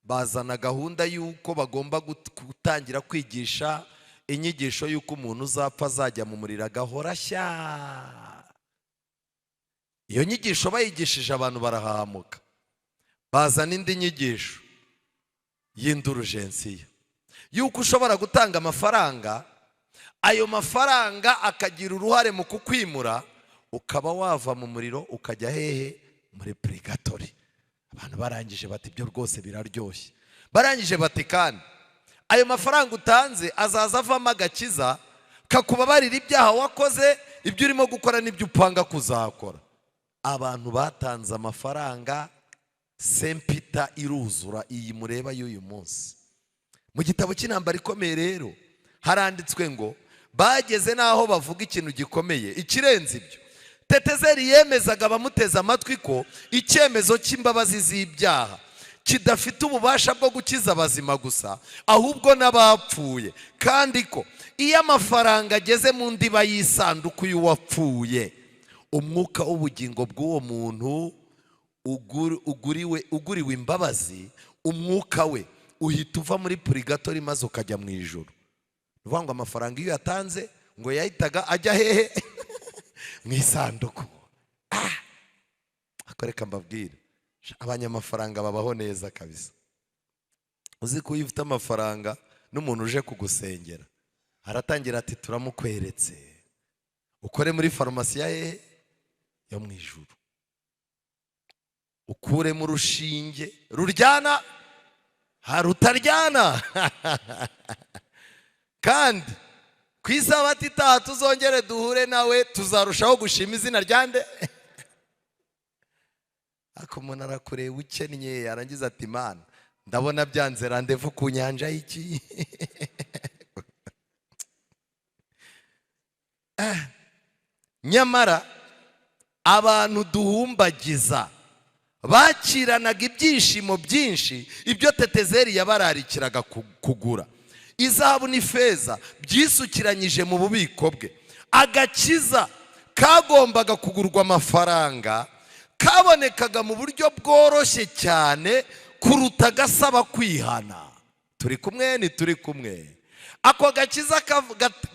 Bazana gahunda y'uko bagomba gutangira kwigisha inyigisho y'uko umuntu uzapfa azajya mu muriro agahora ashya. Iyo nyigisho bayigishije abantu barahahamuka. Bazana indi nyigisho y'indurugensiya, y'uko ushobora gutanga amafaranga, ayo mafaranga akagira uruhare mu kukwimura, ukaba wava mu muriro ukajya hehe? Muri purigatori. Abantu barangije bati ibyo rwose biraryoshye. Barangije bati kandi ayo mafaranga utanze azaza avamo agakiza kakubabarira ibyaha wakoze, ibyo urimo gukora n'ibyo upanga kuzakora. Abantu batanze amafaranga, sempita iruzura iyi mureba y'uyu munsi. Mu gitabo cy'intambara ikomeye rero haranditswe ngo bageze naho bavuga ikintu gikomeye ikirenze ibyo. Tetezeri yemezaga abamuteze amatwi ko icyemezo cy'imbabazi z'ibyaha kidafite ububasha bwo gukiza abazima gusa, ahubwo n'abapfuye, kandi ko iyo amafaranga ageze mu ndiba y'isanduku y'uwapfuye, umwuka w'ubugingo bw'uwo muntu uguriwe imbabazi, umwuka we uhita uva muri purigatori maze ukajya mu ijuru. Uvuga ngo amafaranga iyo yatanze ngo yahitaga ajya hehe? Mu isanduku. Akoreka mbabwire, abanyamafaranga babaho neza kabisa. Uzi ko iyo ufite amafaranga n'umuntu uje kugusengera aratangira ati turamukweretse, ukore muri farumasi ya hehe? Yo mu ijuru. Ukuremo urushinge ruryana rutaryana. Kandi ku isabato itaha tuzongere duhure nawe, tuzarushaho gushima izina ryande. Ako umuntu arakureba ukennye yarangiza ati Mana ndabona byanze randevu ku nyanja y'iki. Nyamara abantu duhumbagiza bakiranaga ibyishimo byinshi ibyo Tetezeri yabararikiraga kugura. Izahabu n'ifeza byisukiranyije mu bubiko bwe. Agakiza kagombaga kugurwa amafaranga, kabonekaga mu buryo bworoshye cyane kuruta agasaba kwihana. Turi kumwe? Ni turi kumwe? Ako gakiza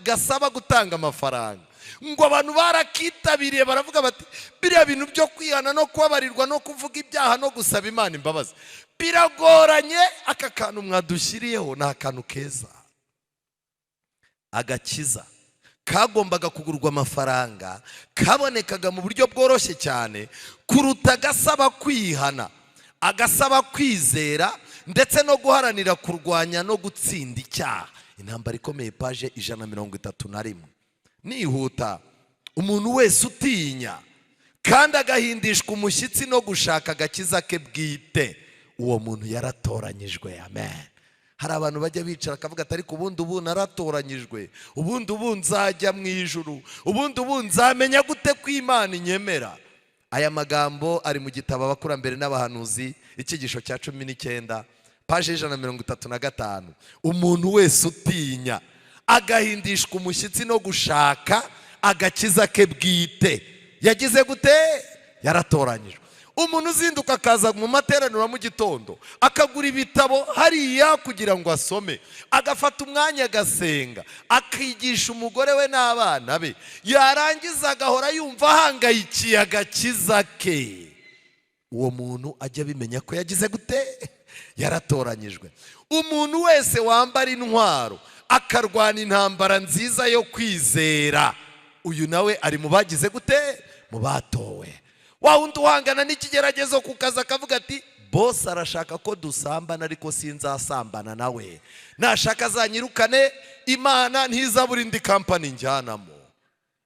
gasaba gutanga amafaranga, ngo abantu barakitabiriye, baravuga bati biriya bintu byo kwihana no kubabarirwa no kuvuga ibyaha no gusaba Imana imbabazi biragoranye, aka kantu mwadushyiriyeho ni akantu keza. Agakiza kagombaga kugurwa amafaranga, kabonekaga mu buryo bworoshye cyane kuruta agasaba kwihana, agasaba kwizera ndetse no guharanira kurwanya no gutsinda icyaha. Intambara ikomeye, paje 131. Nihuta. Umuntu wese utinya kandi agahindishwa umushyitsi no gushaka agakiza ke bwite, uwo muntu yaratoranyijwe. Amen. Hari abantu bajya bicara akavuga ati ariko ubu naratoranyijwe, ubu nzajya mu ijuru, ubu nzamenya gute ko Imana inyemera. Aya magambo ari mu gitabo Abakurambere n'Abahanuzi, icyigisho cya 19, paje 135. Umuntu wese utinya agahindishwa umushyitsi no gushaka agakiza ke bwite, yagize gute? Yaratoranyijwe. Umuntu uzinduka akaza mu materaniro mu gitondo, akagura ibitabo hariya kugira ngo asome, agafata umwanya agasenga, akigisha umugore we n'abana be, yarangiza agahora yumva ahangayikiye agakiza ke, uwo muntu ajya abimenya ko yagize gute? Yaratoranyijwe. Umuntu wese wambara intwaro akarwana intambara nziza yo kwizera, uyu nawe ari mu bagize gute? Mu batowe. Wa wundi uhangana n'ikigeragezo ku kazi akavuga ati boss arashaka ko dusambana ariko sinzasambana nawe, nashaka azanyirukane, Imana ntizabura indi kampani njyanamo.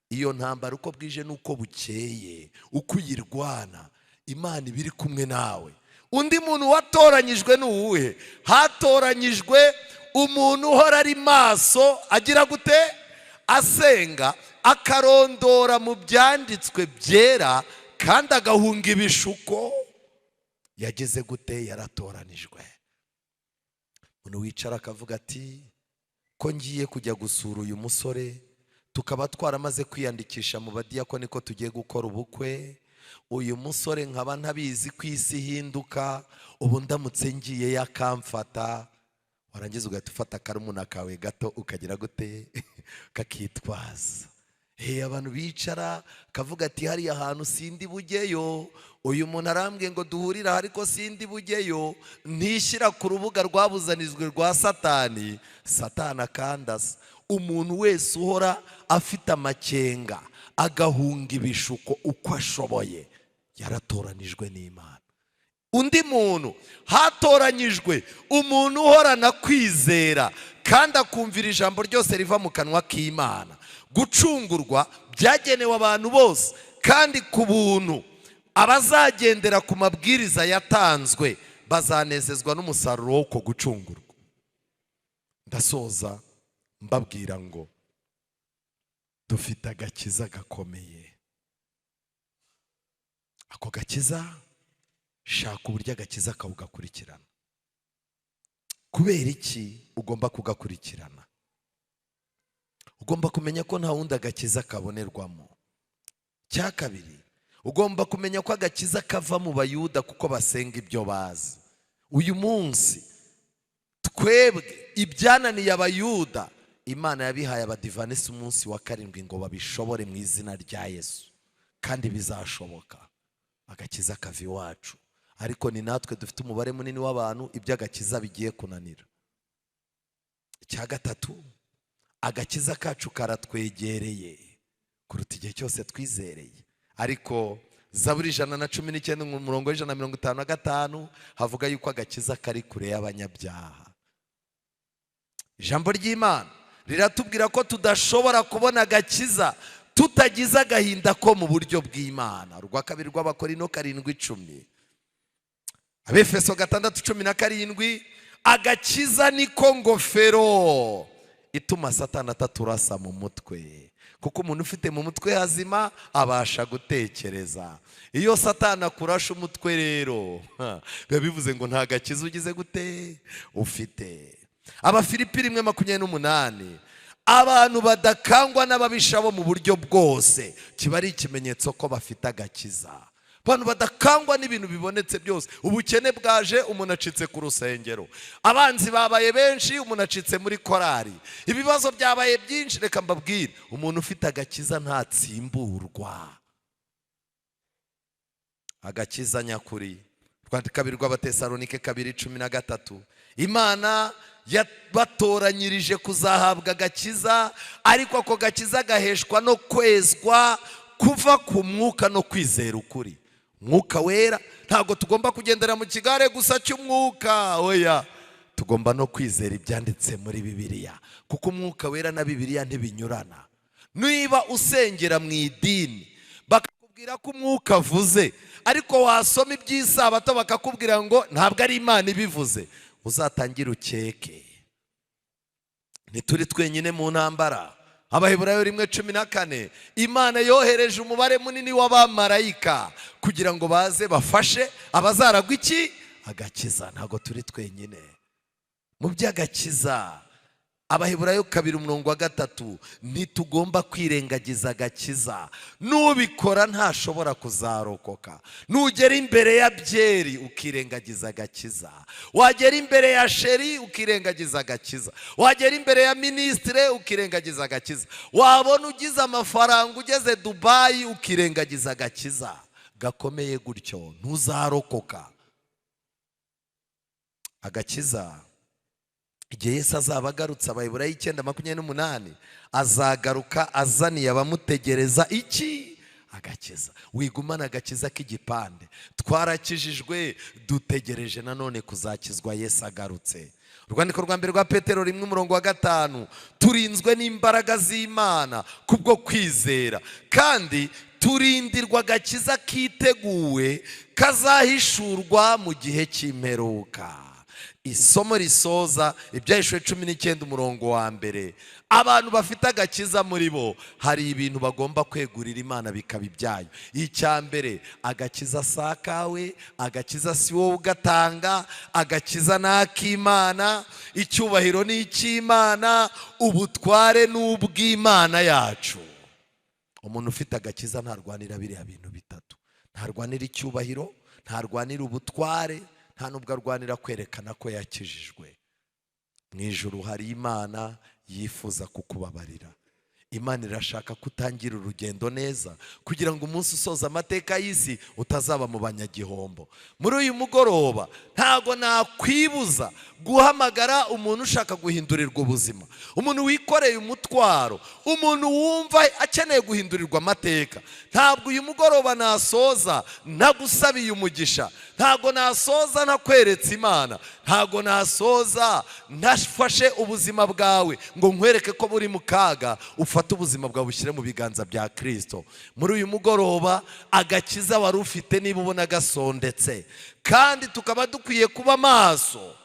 Iyo ntambara uko bwije nuko bukeye, uko uyirwana, Imana ibiri kumwe nawe. Undi muntu watoranyijwe ni uwuhe? Hatoranyijwe umuntu uhora ari maso, agira gute? Asenga, akarondora mu byanditswe byera kandi agahunga ibishuko. Yageze gute? Yaratoranijwe. Umuntu wicara akavuga ati ko ngiye kujya gusura uyu musore, tukaba twaramaze kwiyandikisha mu badiyakoni ko tugiye gukora ubukwe, uyu musore nkaba ntabizi ko isi ihinduka, ubu ndamutse ngiye yakamfata. Warangiza ugahita ufata akarumuna kawe gato ukagira gute? Kakitwaza. Abantu bicara kavuga ati hariya ahantu sindi bujyeyo, uyu muntu arambwiye ngo duhurira ariko sindi bujyeyo, ntishyira ku rubuga rwabuzanizwe rwa Satani, Satani akandasa. Umuntu wese uhora afite amakenga, agahunga ibishuko uko ashoboye, yaratoranijwe n'Imana. Undi muntu hatoranyijwe umuntu uhorana kwizera kandi akumvira ijambo ryose riva mu kanwa k'Imana. Gucungurwa byagenewe abantu bose kandi ku buntu. Abazagendera ku mabwiriza yatanzwe bazanezezwa n'umusaruro w'uko gucungurwa. Ndasoza mbabwira ngo dufite agakiza gakomeye. Ako gakiza, shaka uburyo agakiza kawugakurikirana. Kubera iki ugomba kugakurikirana? Ugomba kumenya ko nta wundi agakiza kabonerwamo. Cya kabiri, ugomba kumenya ko agakiza kava mu Bayuda kuko basenga ibyo bazi. Uyu munsi twebwe ibyananiye Abayuda, Imana yabihaye Abadivanisi umunsi wa 7 ngo babishobore mu izina rya Yesu, kandi bizashoboka. Agakiza kava iwacu, ariko ni natwe dufite umubare munini w'abantu iby'agakiza bigiye kunanira. Icya gatatu, agakiza kacu karatwegereye kuruta igihe cyose twizereye. Ariko Zaburi 119 umurongo 155 havuga yuko agakiza kari kure y'abanyabyaha. Ijambo ry'Imana riratubwira ko tudashobora kubona agakiza tutagize agahinda ko mu buryo bw'Imana. Rwa kabiri rw'Abakorino 7:10, Abefeso 6:17, agakiza niko ngofero ituma Satani ataturasa mu mutwe, kuko umuntu ufite mu mutwe hazima abasha gutekereza. Iyo Satani akurasha umutwe rero biba bivuze ngo nta gakiza ugize gute? Ufite. Abafilipi 1:28, abantu badakangwa n'ababisha bo mu buryo bwose, kiba ari ikimenyetso ko bafite agakiza. Abantu badakangwa n'ibintu bibonetse byose. Ubukene bwaje, umuntu acitse ku rusengero. Abanzi babaye benshi, umuntu acitse muri korari. Ibibazo byabaye byinshi. Reka mbabwire, umuntu ufite agakiza ntatsimburwa. Agakiza nyakuri. Kabiri rw'Abatesalonike 2:13. Imana yabatoranyirije kuzahabwa agakiza, ariko ako gakiza gaheshwa no kwezwa kuva ku mwuka no kwizera ukuri. Mwuka wera, ntabwo tugomba kugendera mu kigare gusa cy'umwuka, oya, tugomba no kwizera ibyanditse muri Bibiliya, kuko umwuka wera na Bibiliya ntibinyurana. Niba usengera mu idini bakakubwira ko umwuka avuze, ariko wasoma iby'isabato bakakubwira ngo ntabwo ari Imana ibivuze, uzatangira ukeke. Ntituri twenyine mu ntambara. Abaheburayo 1:14, Imana yohereje umubare munini w'abamarayika kugira ngo baze bafashe abazaragwa iki? Agakiza. Ntabwo turi twenyine mu by'agakiza. Abaheburayo 2:3, ntitugomba kwirengagiza agakiza. Nubikora ntashobora kuzarokoka. Nugera imbere ya byeri ukirengagiza agakiza, wagera imbere ya sheri ukirengagiza agakiza, wagera imbere ya ministre ukirengagiza agakiza, wabona ugize amafaranga ugeze Dubai ukirengagiza agakiza. Gakomeye gutyo ntuzarokoka. Agakiza, igihe Yesu azaba agarutse, Abaheburayo 9:28, azagaruka azaniye abamutegereza iki? Agakiza. Wigumana agakiza k'igipande. Twarakijijwe, dutegereje nanone kuzakizwa Yesu agarutse. Urwandiko rwa mbere rwa Petero 1:5, turinzwe n'imbaraga z'Imana kubwo kwizera, kandi turindirwa agakiza kiteguwe kazahishurwa mu gihe cy'imperuka. Isomo risoza Ibyahishwe 19:1. Abantu bafite agakiza muri bo, hari ibintu bagomba kwegurira Imana bikaba ibyayo. Icya mbere, agakiza sakawe, agakiza si wowe ugatanga, agakiza n'ak'Imana, icyubahiro ni icy'Imana, ubutware n'ubw'Imana yacu. Umuntu ufite agakiza ntarwanira biriya bintu bitatu. Ntarwanira icyubahiro, ntarwanira ubutware, nta nubwo arwanira kwerekana ko yakijijwe. Mu ijuru hari Imana yifuza kukubabarira. Imana irashaka kutangira urugendo neza, kugira ngo umunsi usoza amateka y'isi utazaba mu banyagihombo. Muri uyu mugoroba ntago nakwibuza guhamagara umuntu ushaka guhindurirwa ubuzima, umuntu wikoreye umutwaro, umuntu wumva akeneye guhindurirwa amateka. Ntabwo uyu mugoroba nasoza nagusabiye umugisha, ntago nasoza nakweretse Imana, ntago nasoza nafashe ubuzima bwawe ngo nkwereke ko buri mu kaga, ufate ubuzima bwawe bushyire mu biganza bya Kristo. Muri uyu mugoroba agakiza wari ufite niba ubona gasondetse, kandi tukaba dukwiye kuba maso,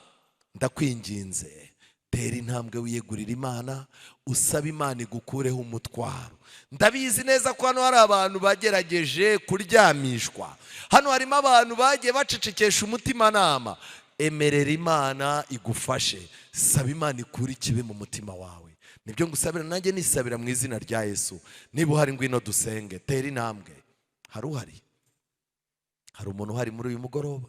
ndakwinginze tera intambwe wiyegurira Imana, usaba Imana igukureho umutwaro. Ndabizi neza ko hano hari abantu bagerageje kuryamishwa, hano harimo abantu bagiye bacecekesha umutimanama. Emerera Imana igufashe, saba Imana ikure ikibi mu mutima wawe. Nibyo ngusabira, nanjye nisabira mu izina rya Yesu. Niba uhari ngwino dusenge, tera intambwe. Hari umuntu uhari muri uyu mugoroba?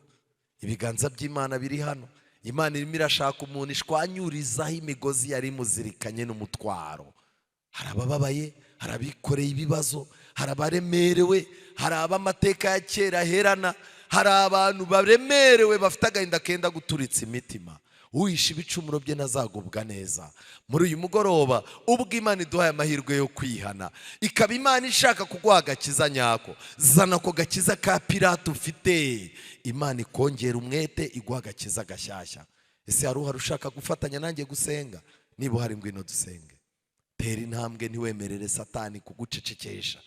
Ibiganza by'Imana biri hano. Imana irimo irashaka umuntu ishwanyurizaho imigozi yari imuzirikanye n'umutwaro. Hari abababaye, hari abikoreye ibibazo, hari abaremerewe, hari abamateka ya kera herana, hari abantu baremerewe bafite agahinda kenda guturitsa imitima. Uwishe ibicumuro bye ntazagubwa neza. Muri uyu mugoroba ubwo Imana iduhaye amahirwe yo kwihana, ikaba Imana ishaka kuguha agakiza nyako, zana ko gakiza ka Pilato ufite, Imana ikongera umwete iguha agakiza gashyashya. Ese hari uhari ushaka gufatanya nanjye gusenga? Niba uhari ngwino dusenge. Tera intambwe, ntiwemerere Satani kugucecekesha,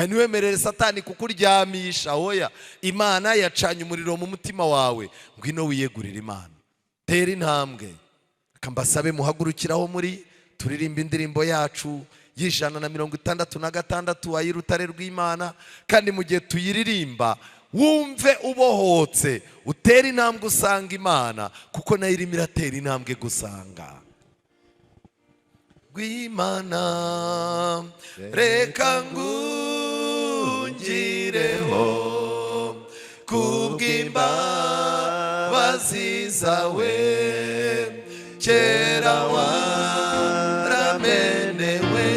ntiwemerere Satani kukuryamisha. Oya, Imana yacanye umuriro mu mutima wawe, ngwino wiyegurire Imana. Tera intambwe. Kambasabe muhagurukiraho muri turirimba indirimbo yacu y'166 ay'urutare rw'Imana, kandi mu gihe tuyiririmba wumve ubohotse, utera intambwe usanga Imana, kuko nayo irimo iratera intambwe gusanga. rw'Imana reka ngungireho kubw'imbabazi zawe kera waramenewe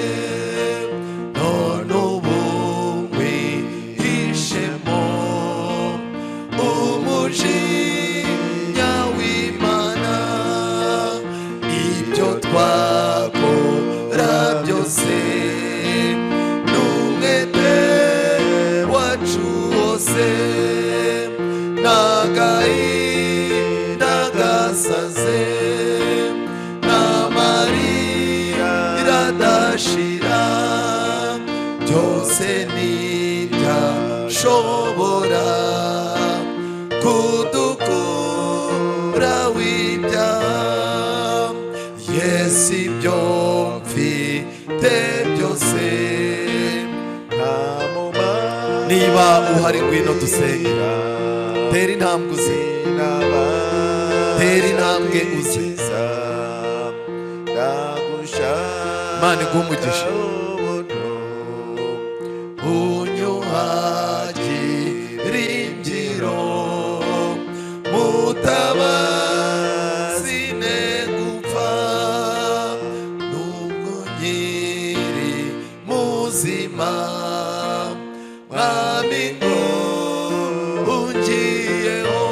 none ubu ngwihishemo umujinya w'Imana ibyo twakora byose n'umwete wacu wose n'agahinda gasaze n'amarira adashira byose ntibyashobora kudukura w'ibyaha Yesu ibyo mfite byose niba uhari ngwino dusenge tera intambwe uze tera intambwe uze Imana iguhe umugisha unyuhagire imbyiro mutabazi ne gupfa nubwo nkiri muzima mwami ngungiyeho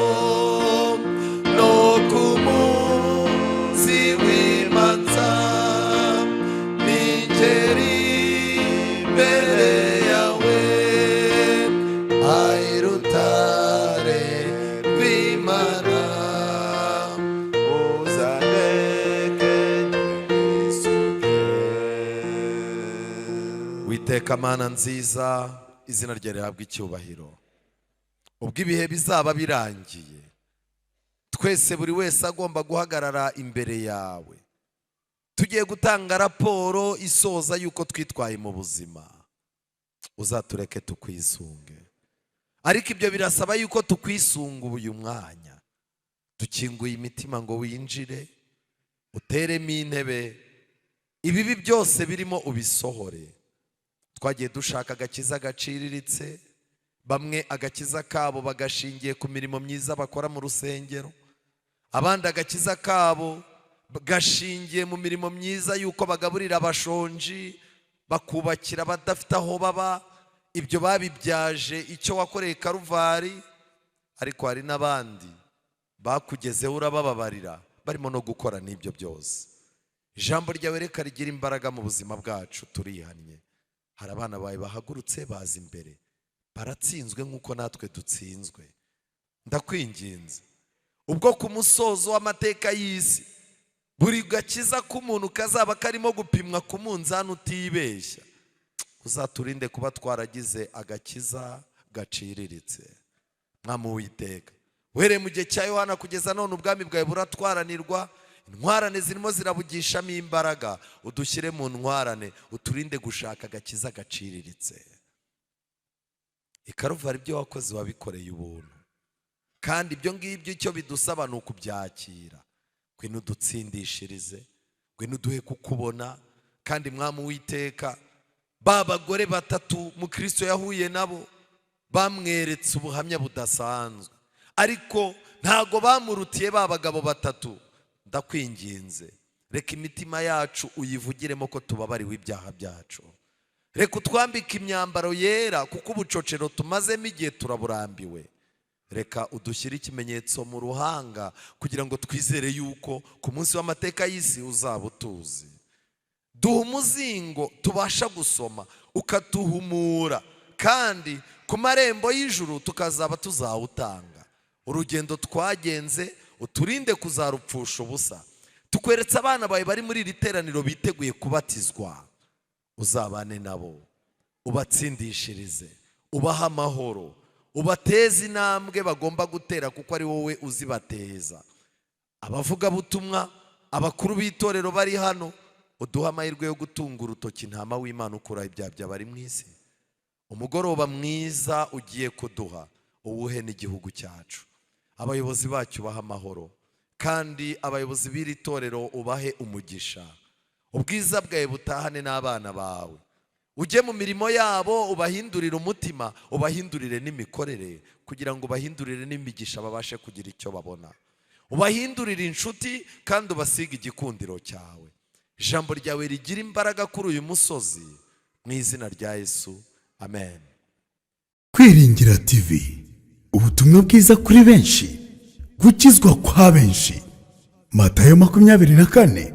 no ku munsi w'imanza ningeri imbere yawe ari rutare rw'Imana uzandeke nyisuke Witeka Mana nziza izina rye rihabwa icyubahiro ubwo ibihe bizaba birangiye twese buri wese agomba guhagarara imbere yawe tugiye gutanga raporo isoza yuko twitwaye mu buzima uzatureke tukwisunge ariko ibyo birasaba yuko tukwisunga uyu mwanya dukinguye imitima ngo winjire uteremo intebe ibibi byose birimo ubisohore twagiye dushaka agakiza gaciriritse bamwe agakiza kabo bagashingiye ku mirimo myiza bakora mu rusengero abandi agakiza kabo gashingiye mu mirimo myiza yuko bagaburira abashonji bakubakira abadafite aho baba ibyo babibyaje icyo wakoreye Karuvari ariko hari n'abandi bakugezeho urabababarira barimo no gukora n'ibyo byose ijambo ryawe reka rigira imbaraga mu buzima bwacu turihannye hari abana bawe bahagurutse baza imbere baratsinzwe nk'uko natwe dutsinzwe ndakwinginze ubwo ku musozo w'amateka y'isi buri gakiza k'umuntu kazaba karimo gupimwa ku munzani utibeshya uzaturinde kuba twaragize agakiza gaciriritse mwami Uwiteka uhereye mu gihe cya Yohana kugeza none ubwami bwawe buratwaranirwa intwarane zirimo zirabugishamo imbaraga udushyire mu ntwarane uturinde gushaka agakiza gaciriritse i Karuvari ibyo wakoze wabikoreye ubuntu kandi ibyo ngibyo icyo bidusaba ni ukubyakira ngwino udutsindishirize ngwino uduhe kukubona kandi mwami Uwiteka ba bagore batatu mu Kristo yahuye nabo bamweretse ubuhamya budasanzwe ariko ntago bamurutiye ba bagabo batatu ndakwinginze reka imitima yacu uyivugiremo ko tubabariwe ibyaha byacu reka utwambike imyambaro yera kuko ubucocero tumazemo igihe turaburambiwe reka udushyire ikimenyetso mu ruhanga kugira ngo twizere yuko ku munsi w'amateka y'isi uzaba utuzi duha umuzingo tubasha gusoma ukatuhumura kandi ku marembo y'ijuru tukazaba tuzawutanga urugendo twagenze uturinde kuzarupfusha ubusa tukweretse abana bawe bari muri iri teraniro biteguye kubatizwa uzabane nabo ubatsindishirize ubaha amahoro ubateze intambwe bagomba gutera kuko ari wowe uzibateza abavugabutumwa abakuru b'itorero bari hano uduha amahirwe yo gutunga urutoki intama w'Imana ukuraho ibyaha by'abari mu isi umugoroba mwiza ugiye kuduha uwuhe n'igihugu cyacu abayobozi bacyo baha amahoro kandi abayobozi b'iri torero ubahe umugisha ubwiza bwawe butahane n'abana bawe. Ujye mu mirimo yabo ubahindurire umutima, ubahindurire n'imikorere, kugira ngo ubahindurire n'imigisha babashe kugira icyo babona. Ubahindurire inshuti kandi ubasige igikundiro cyawe. Ijambo ryawe rigira imbaraga kuri uyu musozi, mu izina rya Yesu, amen.
Kwiringira TV, ubutumwa bwiza kuri benshi, gukizwa kwa benshi. Matayo 24:14.